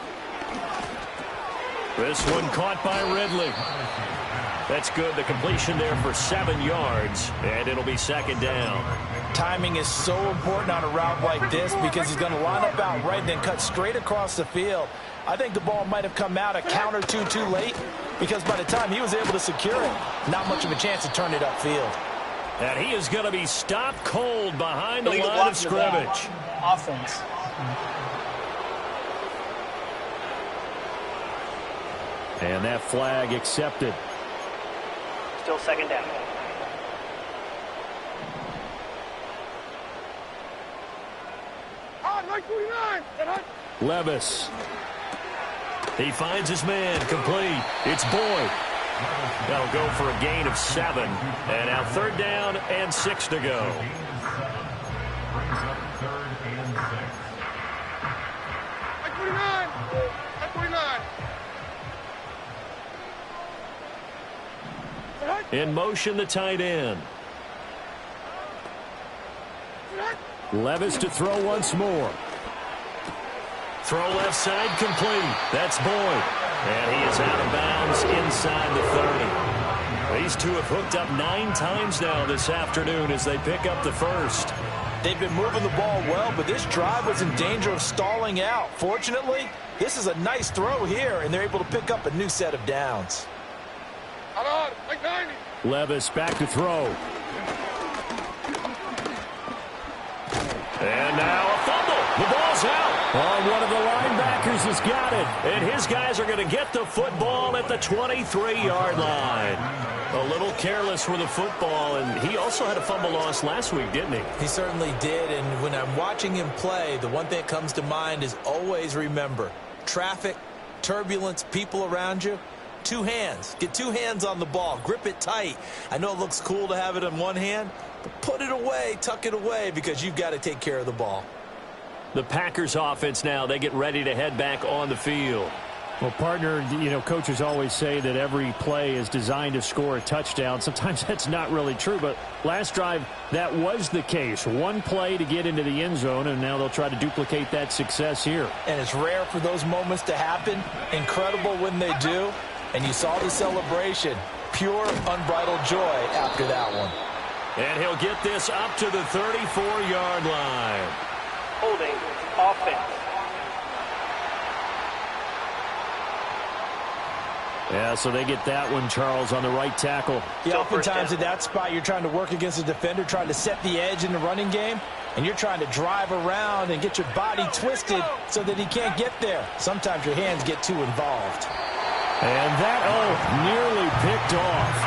This one caught by Ridley. That's good. The completion there for 7 yards, and it'll be second down.
Timing is so important on a route like this because he's going to line up out right and then cut straight across the field. I think the ball might have come out a count or two too late because by the time he was able to secure it, not much of a chance to turn it upfield.
And he is going to be stopped cold behind the line of scrimmage.
Offense.
And that flag accepted.
Still second down.
On, right 49.
Levis. He finds his man, complete. It's Boyd. That'll go for a gain of 7. And now third down and 6 to go.
Brings up third and 6.
Right 49. Right 49.
In motion, the tight end. Levis to throw once more. Throw left side, complete. That's Boyd. And he is out of bounds inside the 30. These two have hooked up 9 times now this afternoon as they pick up the first.
They've been moving the ball well, but this drive was in danger of stalling out. Fortunately, this is a nice throw here, and they're able to pick up a new set of downs.
On, right 90.
Levis back to throw. And now a fumble. The ball's out. Oh, one of the linebackers has got it. And his guys are going to get the football at the 23-yard line. A little careless with the football, and he also had a fumble loss last week, didn't he?
He certainly did, and when I'm watching him play, the one thing that comes to mind is always remember, traffic, turbulence, people around you, 2 hands. Get 2 hands on the ball. Grip it tight. I know it looks cool to have it in one hand, but put it away, tuck it away, because you've got to take care of the ball.
The Packers offense now, they get ready to head back on the field.
Well, partner, coaches always say that every play is designed to score a touchdown. Sometimes that's not really true, but last drive, that was the case. One play to get into the end zone, and now they'll try to duplicate that success here.
And it's rare for those moments to happen. Incredible when they do. And you saw the celebration. Pure, unbridled joy after that one.
And he'll get this up to the 34-yard line.
Holding offense.
Yeah, so they get that one, Charles, on the right tackle.
Yeah, oftentimes at that spot, you're trying to work against a defender, trying to set the edge in the running game, and you're trying to drive around and get your body twisted so that he can't get there. Sometimes your hands get too involved.
And that, nearly picked off.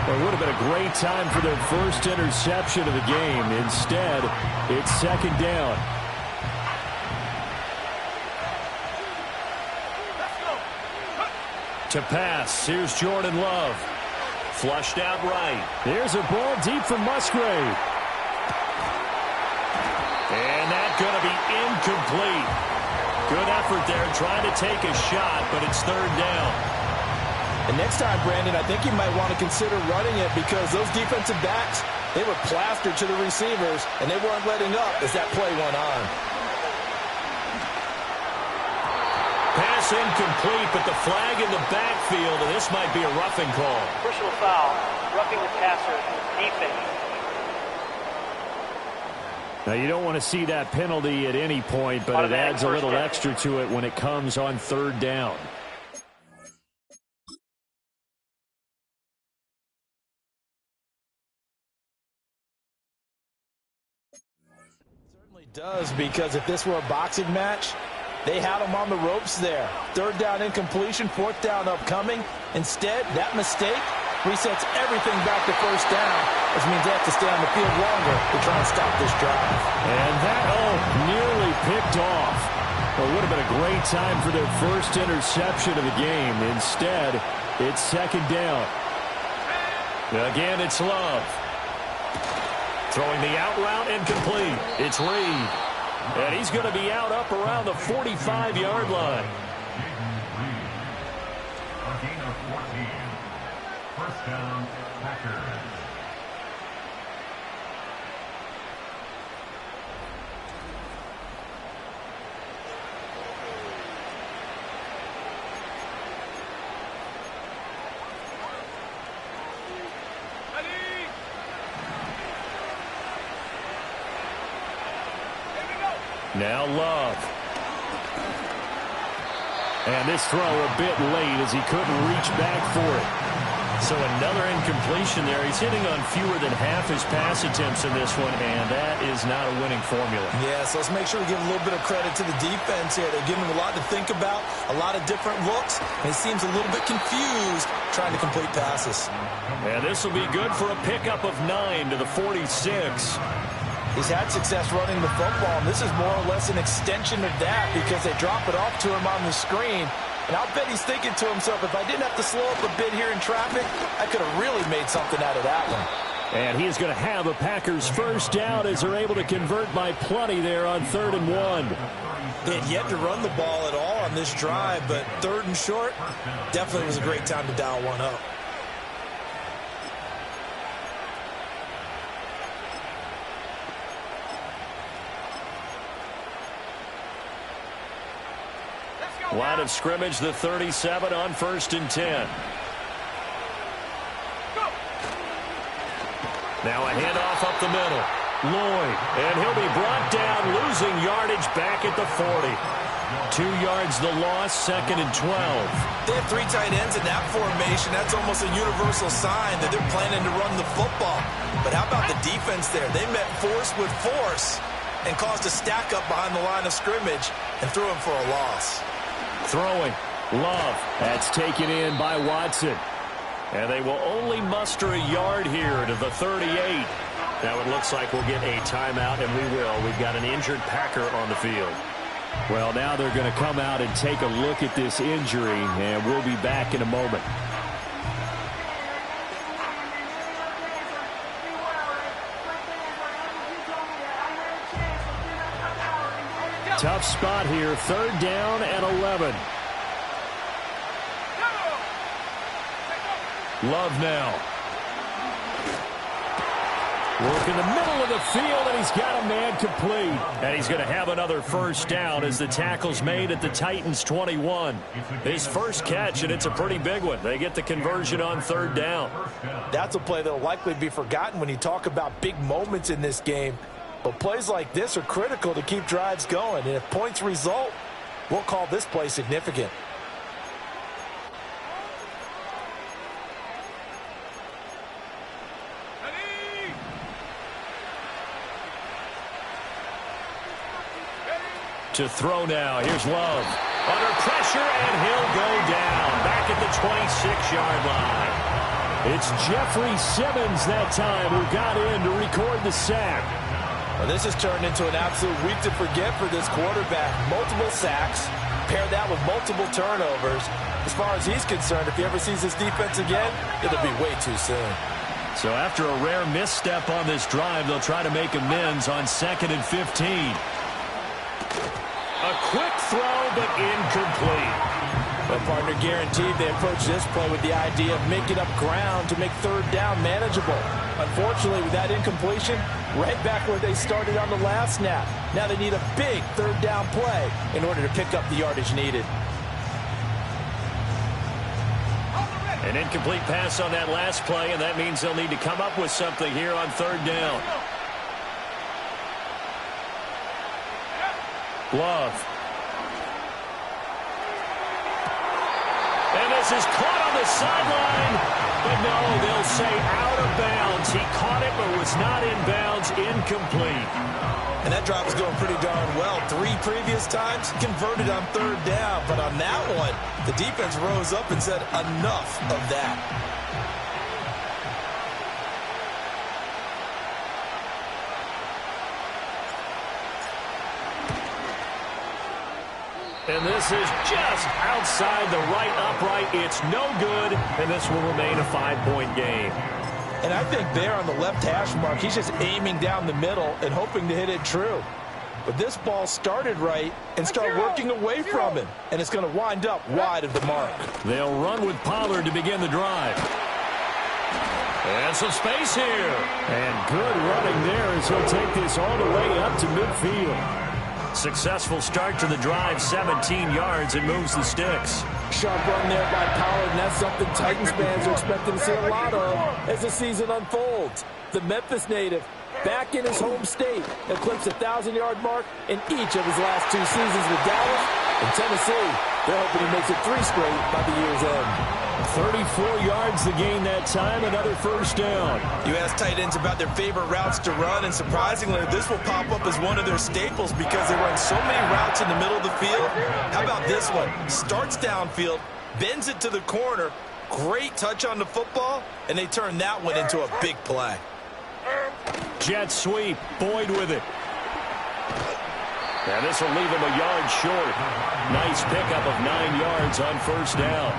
It would have been a great time for their first interception of the game. Instead, it's second down. To pass, here's Jordan Love. Flushed out right.
There's a ball deep for Musgrave.
And that's going to be incomplete. Good effort there trying to take a shot, but it's third down.
And next time, Brandon, I think you might want to consider running it because those defensive backs, they were plastered to the receivers, and they weren't letting up as that play went on.
Pass incomplete, but the flag in the backfield, and this might be a roughing call.
Personal foul, roughing the passer, defense.
Now, you don't want to see that penalty at any point, but it adds a little extra to it when it comes on third down.
Certainly does, because if this were a boxing match, they had him on the ropes there. Third down incompletion, fourth down upcoming. Instead, that mistake resets everything back to first down, which means they have to stay on the field longer to try and stop this drive.
And that, nearly picked off. Well, it would have been a great time for their first interception of the game. Instead, it's second down. Again, it's Love. Throwing the out route incomplete. It's Reed. And he's going to be out up around the 45-yard line.
A gain of 14. First down, Packers.
Now Love. And this throw a bit late as he couldn't reach back for it. So another incompletion there. He's hitting on fewer than half his pass attempts in this one, and that is not a winning formula.
Yeah, so let's make sure we give a little bit of credit to the defense here. They're giving him a lot to think about, a lot of different looks, and he seems a little bit confused trying to complete passes.
And this will be good for a pickup of 9 to the 46.
He's had success running the football, and this is more or less an extension of that because they drop it off to him on the screen. And I'll bet he's thinking to himself, if I didn't have to slow up a bit here in traffic, I could have really made something out of that one.
And he is going to have a Packers first down as they're able to convert by plenty there on 3rd and 1.
They had yet to run the ball at all on this drive, but 3rd and short definitely was a great time to dial one up.
Line of scrimmage, the 37 on 1st and 10. Now a handoff up the middle. Lloyd, and he'll be brought down, losing yardage back at the 40. 2 yards the loss, 2nd and 12.
They have 3 tight ends in that formation. That's almost a universal sign that they're planning to run the football. But how about the defense there? They met force with force and caused a stack up behind the line of scrimmage and threw him for a loss.
Throwing. Love. That's taken in by Watson. And they will only muster a yard here to the 38. Now it looks like we'll get a timeout, and we will. We've got an injured Packer on the field. Well, now they're going to come out and take a look at this injury, and we'll be back in a moment. Tough spot here, 3rd down and 11. Love now. Work in the middle of the field, and he's got a man complete. And he's going to have another first down as the tackle's made at the Titans' 21. His first catch, and it's a pretty big one. They get the conversion on 3rd down.
That's a play that will likely be forgotten when you talk about big moments in this game. But plays like this are critical to keep drives going. And if points result, we'll call this play significant.
To throw now. Here's Love. Under pressure, and he'll go down. Back at the 26-yard line. It's Jeffrey Simmons that time who got in to record the sack.
Well, this has turned into an absolute week to forget for this quarterback. Multiple sacks, pair that with multiple turnovers. As far as he's concerned, if he ever sees his defense again, it'll be way too soon.
So after a rare misstep on this drive, they'll try to make amends on 2nd and 15. A quick throw, but incomplete.
Well, partner, guaranteed they approach this play with the idea of making up ground to make 3rd down manageable. Unfortunately, with that incompletion, right back where they started on the last snap. Now they need a big 3rd down play in order to pick up the yardage needed.
An incomplete pass on that last play, and that means they'll need to come up with something here on 3rd down. Love. And this is caught on the sideline. But no, they'll say out of bounds. He caught it, but was not in bounds. Incomplete.
And that drive was going pretty darn well. 3 previous times, converted on 3rd down. But on that one, the defense rose up and said, enough of that.
And this is just outside the right upright. It's no good, and this will remain a 5-point game.
And I think there on the left hash mark, he's just aiming down the middle and hoping to hit it true. But this ball started right and started working away from him, and it's going to wind up wide of the mark.
They'll run with Pollard to begin the drive. And some space here. And good running there as he'll take this all the way up to midfield. Successful start to the drive, 17 yards, and moves the sticks.
Sharp run there by Pollard, and that's something Titans fans are expecting to see a lot of as the season unfolds. The Memphis native, back in his home state, eclipsed the 1,000-yard mark in each of his last 2 seasons with Dallas and Tennessee. They're hoping he makes it 3 straight by the year's end.
34 yards to gain that time, another first down.
You ask tight ends about their favorite routes to run, and surprisingly, this will pop up as one of their staples because they run so many routes in the middle of the field. How about this one? Starts downfield, bends it to the corner, great touch on the football, and they turn that one into a big play.
Jet sweep, Boyd with it. And this will leave him a yard short. Nice pickup of 9 yards on first down.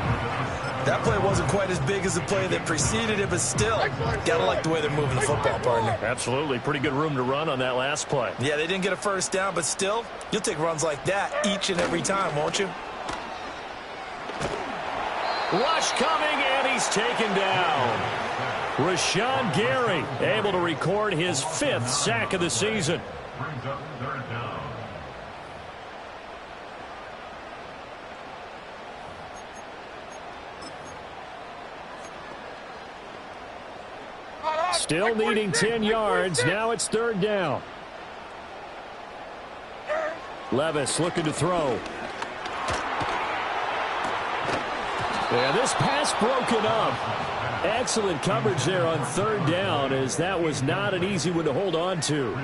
That play wasn't quite as big as the play that preceded it, but still, gotta like the way they're moving the football, partner.
Absolutely. Pretty good room to run on that last play.
Yeah, they didn't get a first down, but still, you'll take runs like that each and every time, won't you?
Rush coming, and he's taken down. Rashawn Gary able to record his 5th sack of the season.
Brings up third down.
Still needing 10 yards. Now it's third down. Levis looking to throw. Yeah, this pass broken up. Excellent coverage there on third down, as that was not an easy one to hold on to.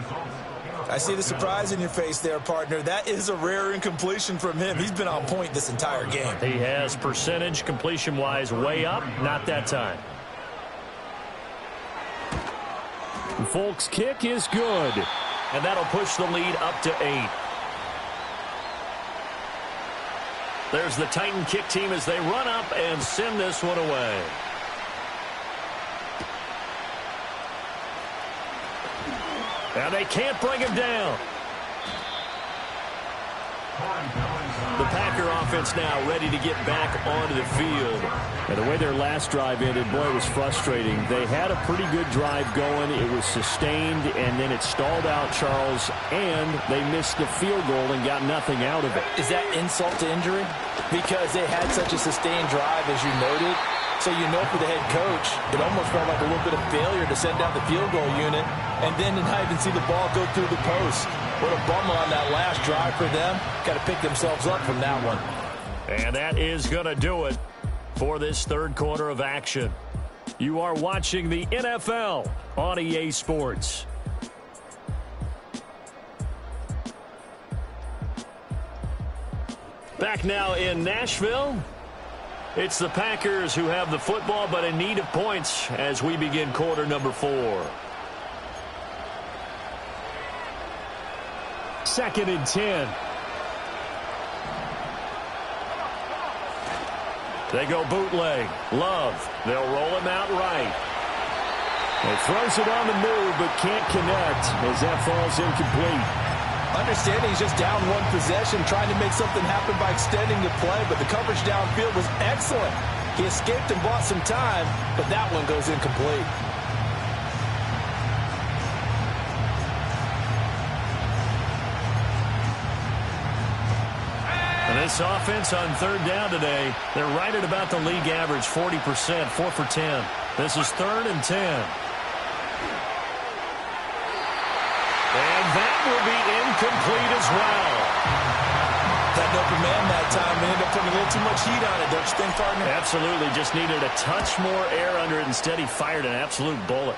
I see the surprise in your face there, partner. That is a rare incompletion from him. He's been on point this entire game.
He has percentage completion-wise way up. Not that time. Folk's kick is good, and that'll push the lead up to 8. There's the Titan kick team as they run up and send this one away. And they can't bring him down. The Packer offense now ready to get back onto the field. And the way their last drive ended, boy, it was frustrating. They had a pretty good drive going. It was sustained, and then it stalled out, Charles, and they missed the field goal and got nothing out of it.
Is that insult to injury? Because they had such a sustained drive, as you noted. So you know for the head coach, it almost felt like a little bit of failure to send out the field goal unit and then to not even see the ball go through the post. What a bummer on that last drive for them. Got to pick themselves up from that one.
And that is going to do it for this third quarter of action. You are watching the NFL on EA Sports. Back now in Nashville. It's the Packers who have the football, but in need of points as we begin quarter number 4. 2nd and 10. They go bootleg. Love. They'll roll him out right. He throws it on the move, but can't connect as that falls incomplete.
Understanding he's just down one possession, trying to make something happen by extending the play, but the coverage downfield was excellent. He escaped and bought some time, but that one goes incomplete.
And this offense on third down today, they're right at about the league average, 40%, 4 for 10. This is 3rd and 10. And that will be incomplete as well.
That open man that time ended up putting a little too much heat on it, don't you think, partner?
Absolutely. Just needed a touch more air under it. Instead, he fired an absolute bullet.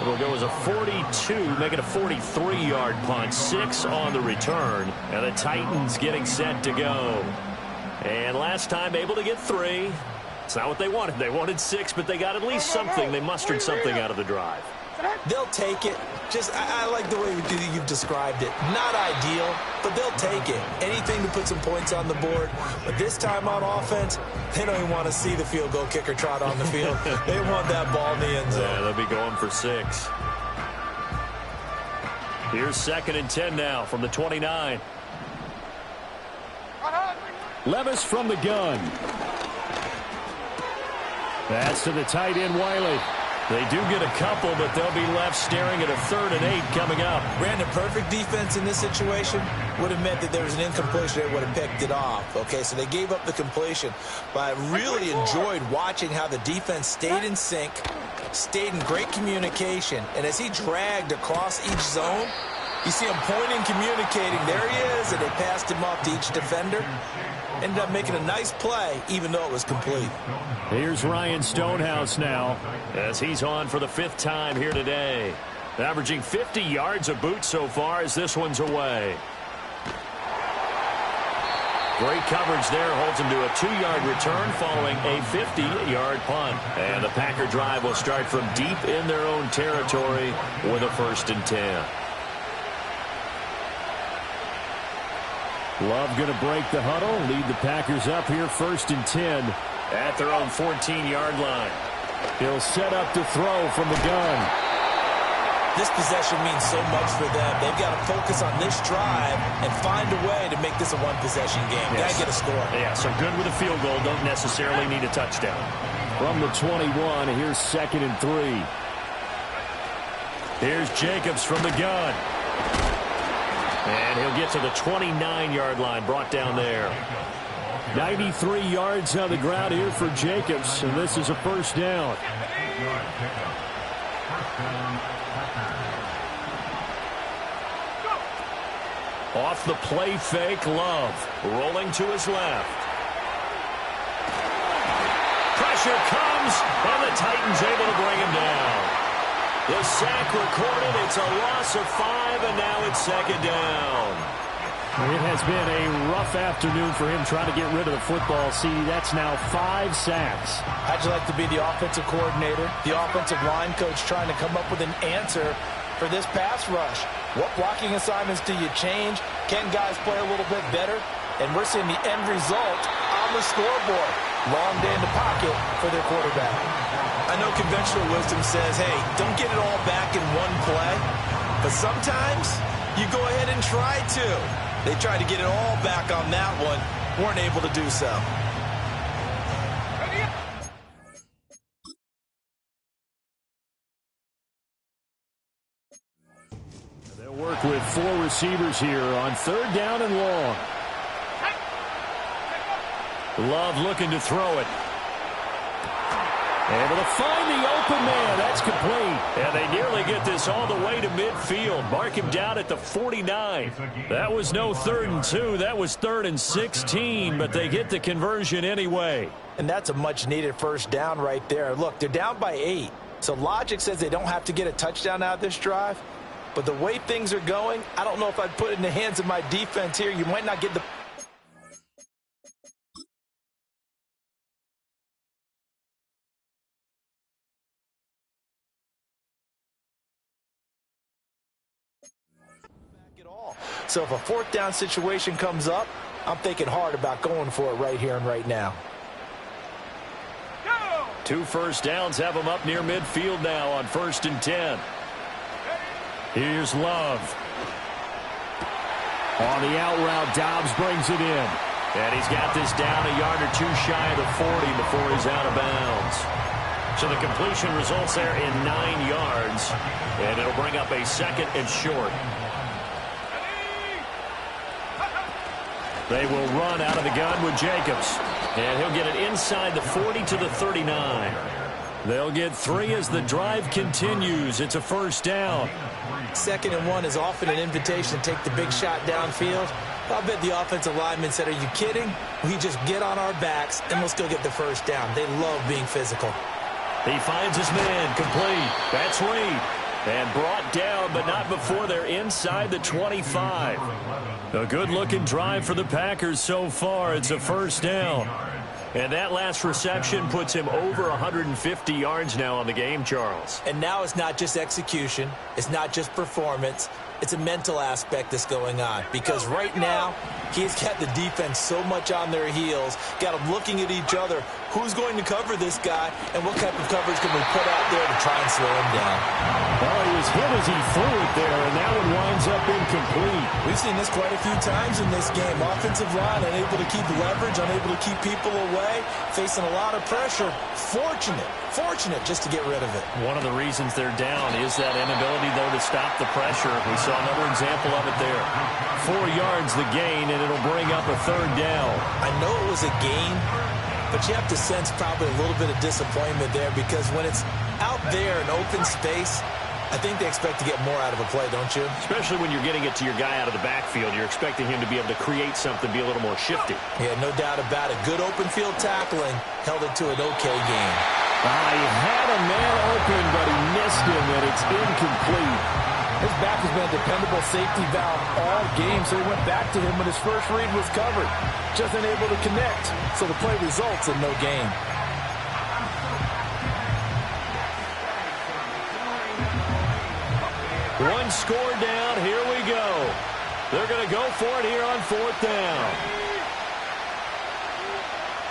It'll go as a 42, make it a 43-yard punt. 6 on the return. And the Titans getting set to go. And last time able to get 3. It's not what they wanted. They wanted 6, but they got at least something. They mustered something out of the drive.
They'll take it. Just, I like the way you've described it. Not ideal, but they'll take it. Anything to put some points on the board. But this time on offense, they don't even want to see the field goal kicker trot on the field. They want that ball in the end zone.
Yeah, they'll be going for 6. Here's 2nd and 10 now from the 29. Levis from the gun. That's to the tight end, Wiley. They do get a couple, but they'll be left staring at a 3rd and 8 coming up.
Brandon, perfect defense in this situation would have meant that there was an incompletion. They would have picked it off. Okay, so they gave up the completion. But I really enjoyed watching how the defense stayed in sync, stayed in great communication. And as he dragged across each zone, you see him pointing, communicating. There he is, and they passed him off to each defender. Ended up making a nice play, even though it was complete.
Here's Ryan Stonehouse now, as he's on for the 5th time here today. Averaging 50 yards a boot so far as this one's away. Great coverage there, holds him to a 2-yard return following a 50-yard punt. And the Packer drive will start from deep in their own territory with a 1st and 10. Love going to break the huddle, lead the Packers up here 1st and 10 at their own 14-yard line. He'll set up to throw from the gun.
This possession means so much for them. They've got to focus on this drive and find a way to make this a one-possession game. Got to get a score.
Yeah, so good with a field goal. Don't necessarily need a touchdown. From the 21, here's 2nd and 3. Here's Jacobs from the gun. And he'll get to the 29-yard line, brought down there. 93 yards on the ground here for Jacobs, and this is a 1st down. Off the play fake, Love rolling to his left. Pressure comes, and the Titans able to bring him down. The sack recorded. It's a loss of 5, and now it's 2nd down. It has been a rough afternoon for him trying to get rid of the football. See, that's now 5 sacks.
How'd you like to be the offensive coordinator, the offensive line coach trying to come up with an answer for this pass rush? What blocking assignments do you change? Can guys play a little bit better? And we're seeing the end result on the scoreboard. Long day in the pocket for their quarterback.
I know conventional wisdom says, hey, don't get it all back in one play. But sometimes you go ahead and try to. They tried to get it all back on that one. Weren't able to do so.
They'll work with 4 receivers here on 3rd down and long. Love looking to throw it. Able to find the open man. That's complete. And they nearly get this all the way to midfield. Mark him down at the 49. That was no 3rd and 2. That was 3rd and 16. But they get the conversion anyway.
And that's a much-needed 1st down right there. Look, they're down by 8. So logic says they don't have to get a touchdown out of this drive. But the way things are going, I don't know if I'd put it in the hands of my defense here. You might not get the... So if a 4th down situation comes up, I'm thinking hard about going for it right here and right now.
2 first downs have them up near midfield now on 1st and 10. Here's Love. On the out route, Dobbs brings it in. And he's got this down a yard or 2 shy of the 40 before he's out of bounds. So the completion results there in 9 yards. And it'll bring up a 2nd and short. They will run out of the gun with Jacobs. And he'll get it inside the 40 to the 39. They'll get 3 as the drive continues. It's a 1st down.
2nd and 1 is often an invitation to take the big shot downfield. I'll bet the offensive lineman said, are you kidding? We just get on our backs and let's go get the 1st down. They love being physical.
He finds his man complete. That's Reed. And brought down, but not before they're inside the 25. A good-looking drive for the Packers so far. It's a 1st down. And that last reception puts him over 150 yards now on the game, Charles.
And now it's not just execution. It's not just performance. It's a mental aspect that's going on. Because right now, he's got the defense so much on their heels, got them looking at each other, who's going to cover this guy and what type of coverage can we put out there to try and slow him down.
Well, he was hit as he threw it there, and that one winds up incomplete.
We've seen this quite a few times in this game. Offensive line unable to keep leverage, unable to keep people away, facing a lot of pressure. Fortunate just to get rid of it.
One of the reasons they're down is that inability, though, to stop the pressure. We saw another example of it there. 4 yards the gain, and it'll bring up a third down.
I know it was a gain, but you have to sense probably a little bit of disappointment there because when it's out there in open space, I think they expect to get more out of a play, don't you?
Especially when you're getting it to your guy out of the backfield. You're expecting him to be able to create something, be a little more shifty.
Yeah, no doubt about it. Good open field tackling held it to an okay game.
He had a man open, but he missed him, and it's incomplete.
His back has been a dependable safety valve all game, so he went back to him when his first read was covered. Just unable to connect, so the play results in no gain.
One score down. Here we go. They're going to go for it here on 4th down.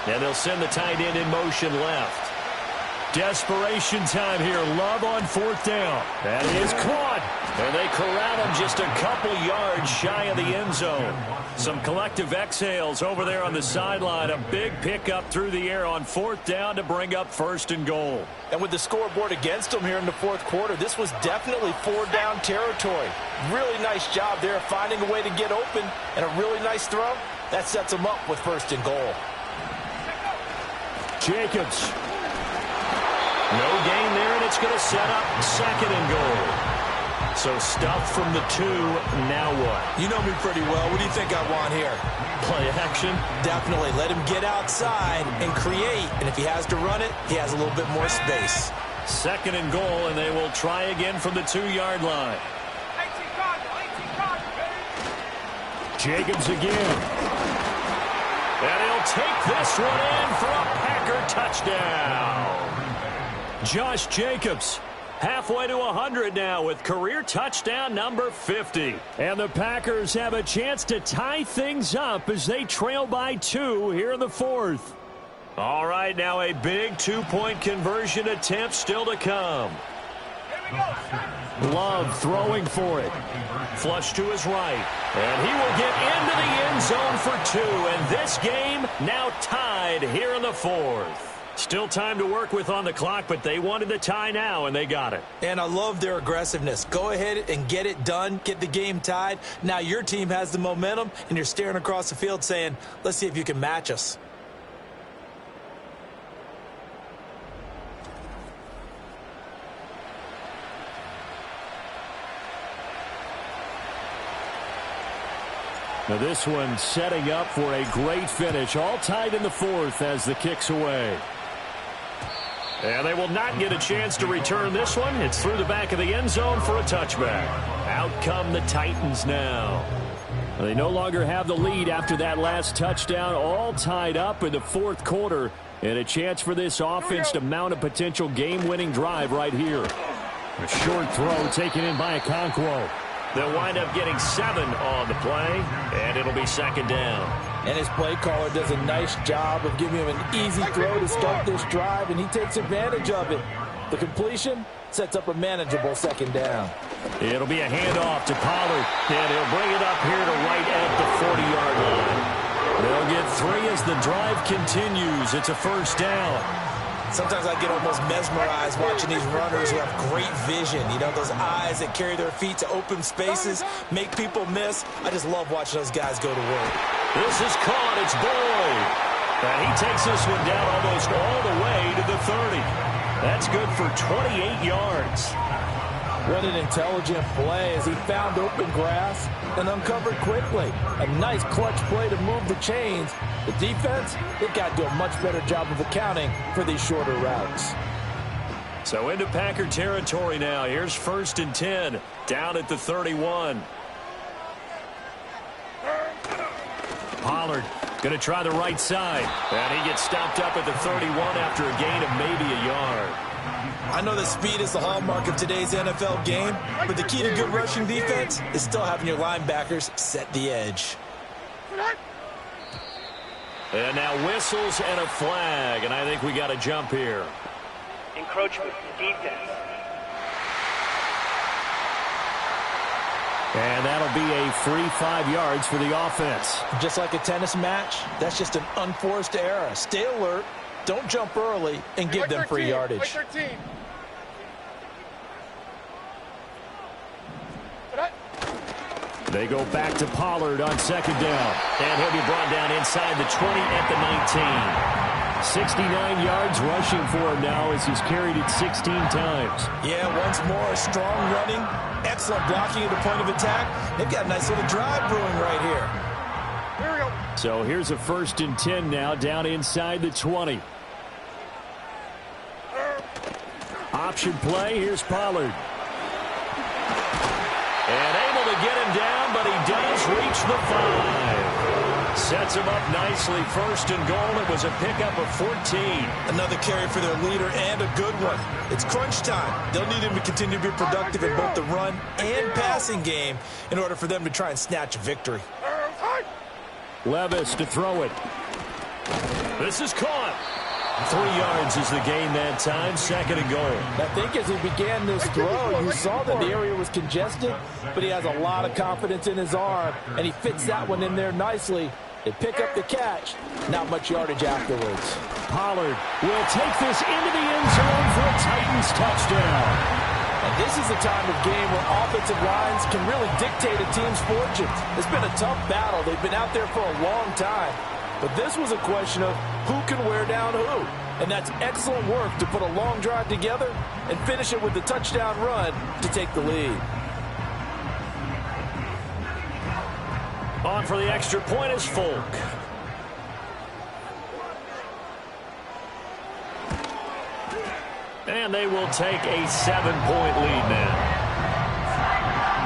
And they'll send the tight end in motion left. Desperation time here. Love on 4th down. That is caught. And they corral him just a couple yards shy of the end zone. Some collective exhales over there on the sideline. A big pickup through the air on 4th down to bring up 1st and goal.
And with the scoreboard against them here in the 4th quarter, this was definitely 4-down territory. Really nice job there finding a way to get open, and a really nice throw. That sets them up with 1st and goal.
Jacobs. No gain there, and it's going to set up 2nd and goal. So stuff from the 2, now what?
You know me pretty well. What do you think I want here?
Play action?
Definitely. Let him get outside and create. And if he has to run it, he has a little bit more space.
2nd and goal, and they will try again from the 2-yard line. Jacobs again. And he'll take this one in for a Packer touchdown. Josh Jacobs. Halfway to 100 now with career touchdown number 50. And the Packers have a chance to tie things up as they trail by 2 here in the 4th. All right, now a big 2-point conversion attempt still to come. Love throwing for it. Flush to his right. And he will get into the end zone for 2. And this game now tied here in the 4th. Still time to work with on the clock, but they wanted the tie now, and they got it.
And I love their aggressiveness. Go ahead and get it done, get the game tied. Now your team has the momentum, and you're staring across the field saying, let's see if you can match us.
Now this one setting up for a great finish. All tied in the 4th as the kick's away. And they will not get a chance to return this one. It's through the back of the end zone for a touchback. Out come the Titans now. They no longer have the lead after that last touchdown. All tied up in the 4th quarter. And a chance for this offense to mount a potential game-winning drive right here. A short throw taken in by Okonkwo. They'll wind up getting 7 on the play, and it'll be 2nd down.
And his play caller does a nice job of giving him an easy throw to start this drive, and he takes advantage of it. The completion sets up a manageable 2nd down.
It'll be a handoff to Pollard, and he'll bring it up here to right at the 40-yard line. They'll get 3 as the drive continues. It's a 1st down.
Sometimes I get almost mesmerized watching these runners who have great vision. You know, those eyes that carry their feet to open spaces, make people miss. I just love watching those guys go to work.
This is caught. It's Boyd. And he takes this one down almost all the way to the 30. That's good for 28 yards.
What an intelligent play as he found open grass and uncovered quickly. A nice clutch play to move the chains. The defense, they've got to do a much better job of accounting for these shorter routes.
So into Packer territory now. Here's 1st and 10, down at the 31. Pollard going to try the right side. And he gets stopped up at the 31 after a gain of maybe a yard.
I know that speed is the hallmark of today's NFL game, but the key to good rushing defense is still having your linebackers set the edge.
And now whistles and a flag, and I think we got a jump here.
Encroachment, defense.
And that'll be a free 5 yards for the offense.
Just like a tennis match, that's just an unforced error. Stay alert, don't jump early, and give them free yardage.
Play 13.
They go back to Pollard on second down. And he'll be brought down inside the 20 at the 19. 69 yards rushing for him now as he's carried it 16 times.
Yeah, once more, strong running, excellent blocking at the point of attack. They've got a nice little drive brewing right here.
Here we go.
So here's a 1st and 10 now, down inside the 20. Option play, here's Pollard. And able to get him down, but he does reach the 5. Sets him up nicely. 1st and goal. It was a pickup of 14.
Another carry for their leader and a good one. It's crunch time. They'll need him to continue to be productive in both the run and passing game in order for them to try and snatch a victory.
Levis to throw it. This is caught. 3 yards is the gain that time. 2nd and goal.
I think as he began this throw, you saw that the area was congested, but he has a lot of confidence in his arm, and he fits that one in there nicely. They pick up the catch. Not much yardage afterwards.
Pollard will take this into the end zone for a Titans touchdown.
And this is the time of game where offensive lines can really dictate a team's fortunes. It's been a tough battle. They've been out there for a long time. But this was a question of who can wear down who. And that's excellent work to put a long drive together and finish it with the touchdown run to take the lead.
On for the extra point is Folk. And they will take a 7-point lead now.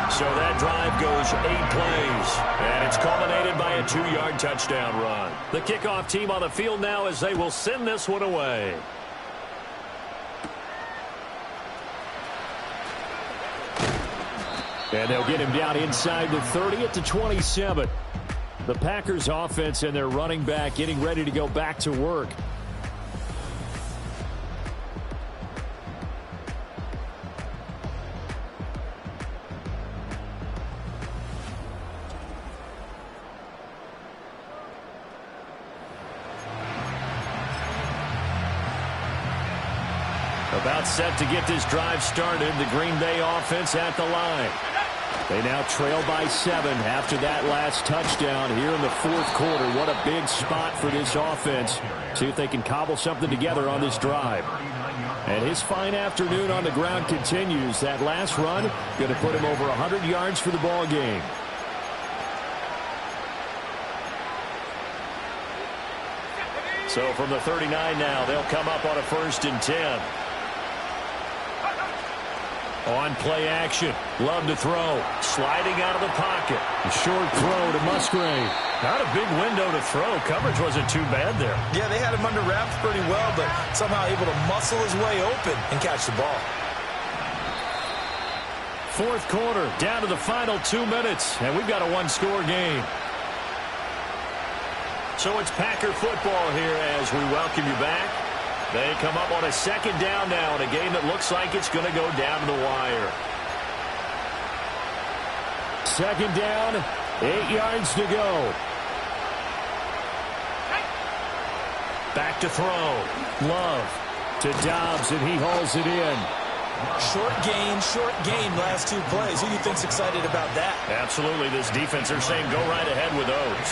So that drive goes 8 plays, and it's culminated by a 2-yard touchdown run. The kickoff team on the field now as they will send this one away. And they'll get him down inside the 30 at the 27. The Packers offense and their running back getting ready to go back to work. About set to get this drive started, the Green Bay offense at the line. They now trail by 7 after that last touchdown here in the 4th quarter. What a big spot for this offense. See if they can cobble something together on this drive. And his fine afternoon on the ground continues. That last run going to put him over 100 yards for the ball game. So from the 39 now, they'll come up on a 1st and 10. On play action. Love to throw. Sliding out of the pocket. A short throw to Musgrave. Not a big window to throw. Coverage wasn't too bad there.
Yeah, they had him under wraps pretty well, but somehow able to muscle his way open and catch the ball.
4th quarter, down to the final 2 minutes, and we've got a 1-score game. So it's Packer football here as we welcome you back. They come up on a 2nd down now in a game that looks like it's going to go down to the wire. 2nd down, 8 yards to go. Back to throw. Love to Dobbs, and he hauls it in.
Short gain last 2 plays. Who do you think's excited about that?
Absolutely. This defense, they're saying go right ahead with those.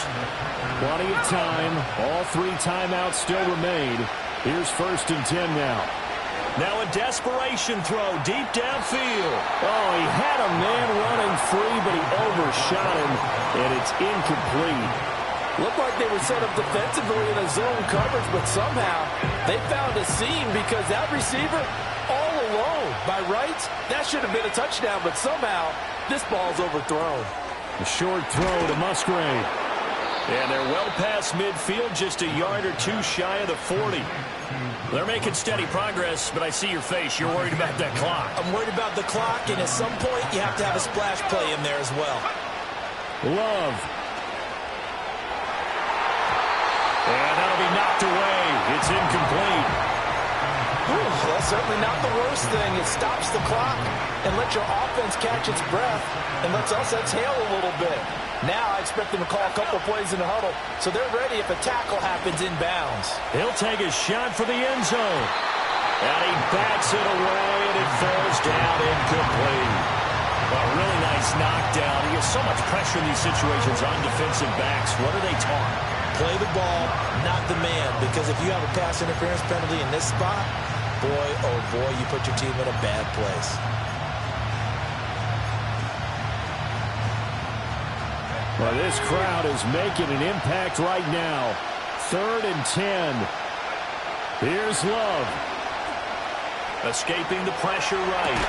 Plenty of time. All 3 timeouts still remain. Here's 1st and 10 now. Now a desperation throw deep downfield. Oh, he had a man running free, but he overshot him, and it's incomplete.
Looked like they were set up defensively in a zone coverage, but somehow they found a seam because that receiver all alone. By rights, that should have been a touchdown, but somehow this ball's overthrown.
A short throw to Musgrave. And they're well past midfield, just a yard or 2 shy of the 40. They're making steady progress, but I see your face. You're worried about that clock.
I'm worried about the clock, and at some point you have to have a splash play in there as well.
Love. And that'll be knocked away. It's incomplete.
That's certainly not the worst thing. It stops the clock and lets your offense catch its breath and lets us exhale a little bit. Now I expect them to call a couple plays in the huddle so they're ready if a tackle happens inbounds.
He'll take a shot for the end zone. And he bats it away, and it falls down incomplete. A really nice knockdown. He has so much pressure in these situations on defensive backs. What are they taught?
Play the ball, not the man, because if you have a pass interference penalty in this spot, boy, oh boy, you put your team in a bad place.
Well, this crowd is making an impact right now. 3rd and 10. Here's Love. Escaping the pressure right.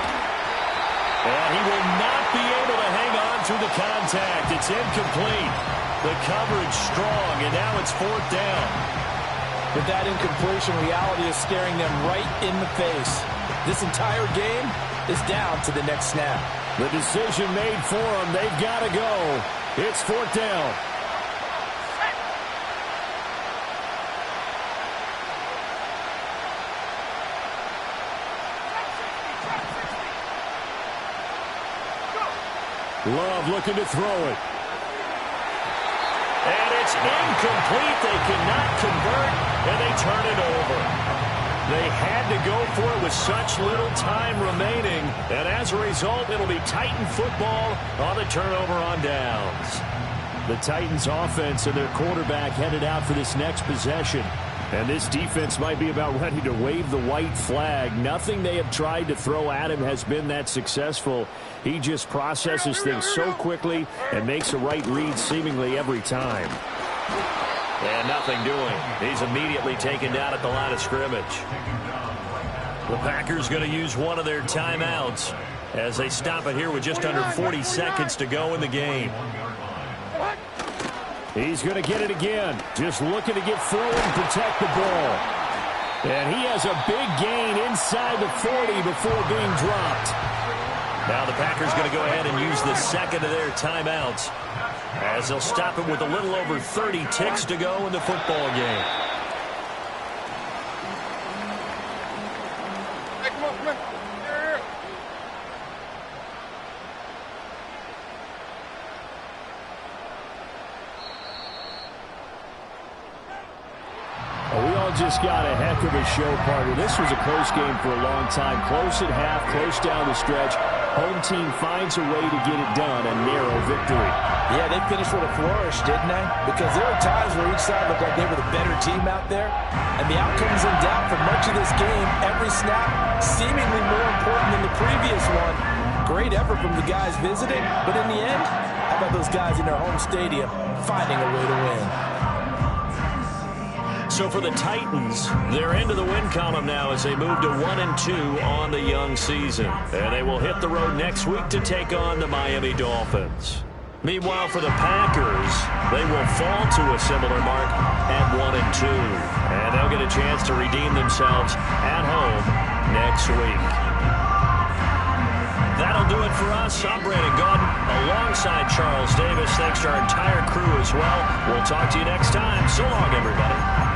And he will not be able to hang on through the contact. It's incomplete. The coverage strong, and now it's 4th down.
With that incompletion, reality is staring them right in the face. This entire game is down to the next snap.
The decision made for them. They've got to go. It's 4th down. Love looking to throw it. And it's incomplete. They cannot convert, and they turn it over. They had to go for it with such little time remaining, and as a result, it'll be Titan football on the turnover on downs. The Titans offense and their quarterback headed out for this next possession. And this defense might be about ready to wave the white flag. Nothing they have tried to throw at him has been that successful. He just processes things so quickly and makes a right read seemingly every time. And nothing doing. He's immediately taken down at the line of scrimmage. The Packers going to use one of their timeouts as they stop it here with just under 40 seconds to go in the game. He's going to get it again. Just looking to get forward and protect the ball. And he has a big gain inside the 40 before being dropped. Now the Packers going to go ahead and use the second of their timeouts as they'll stop it with a little over 30 ticks to go in the football game.
Hey, come on, come on. Here.
We all just got a heck of a show, partner. This was a close game for a long time. Close at half, close down the stretch. Home team finds a way to get it done, a narrow victory.
Yeah, they finished with a flourish, didn't they? Because there were times where each side looked like they were the better team out there. And the outcome's in doubt for much of this game. Every snap seemingly more important than the previous one. Great effort from the guys visiting, but in the end, how about those guys in their home stadium finding a way to win?
So for the Titans, they're into the win column now as they move to 1-2 on the young season. And they will hit the road next week to take on the Miami Dolphins. Meanwhile, for the Packers, they will fall to a similar mark at 1-2. And they'll get a chance to redeem themselves at home next week. That'll do it for us. I'm Brandon Gaudin alongside Charles Davis. Thanks to our entire crew as well. We'll talk to you next time. So long, everybody.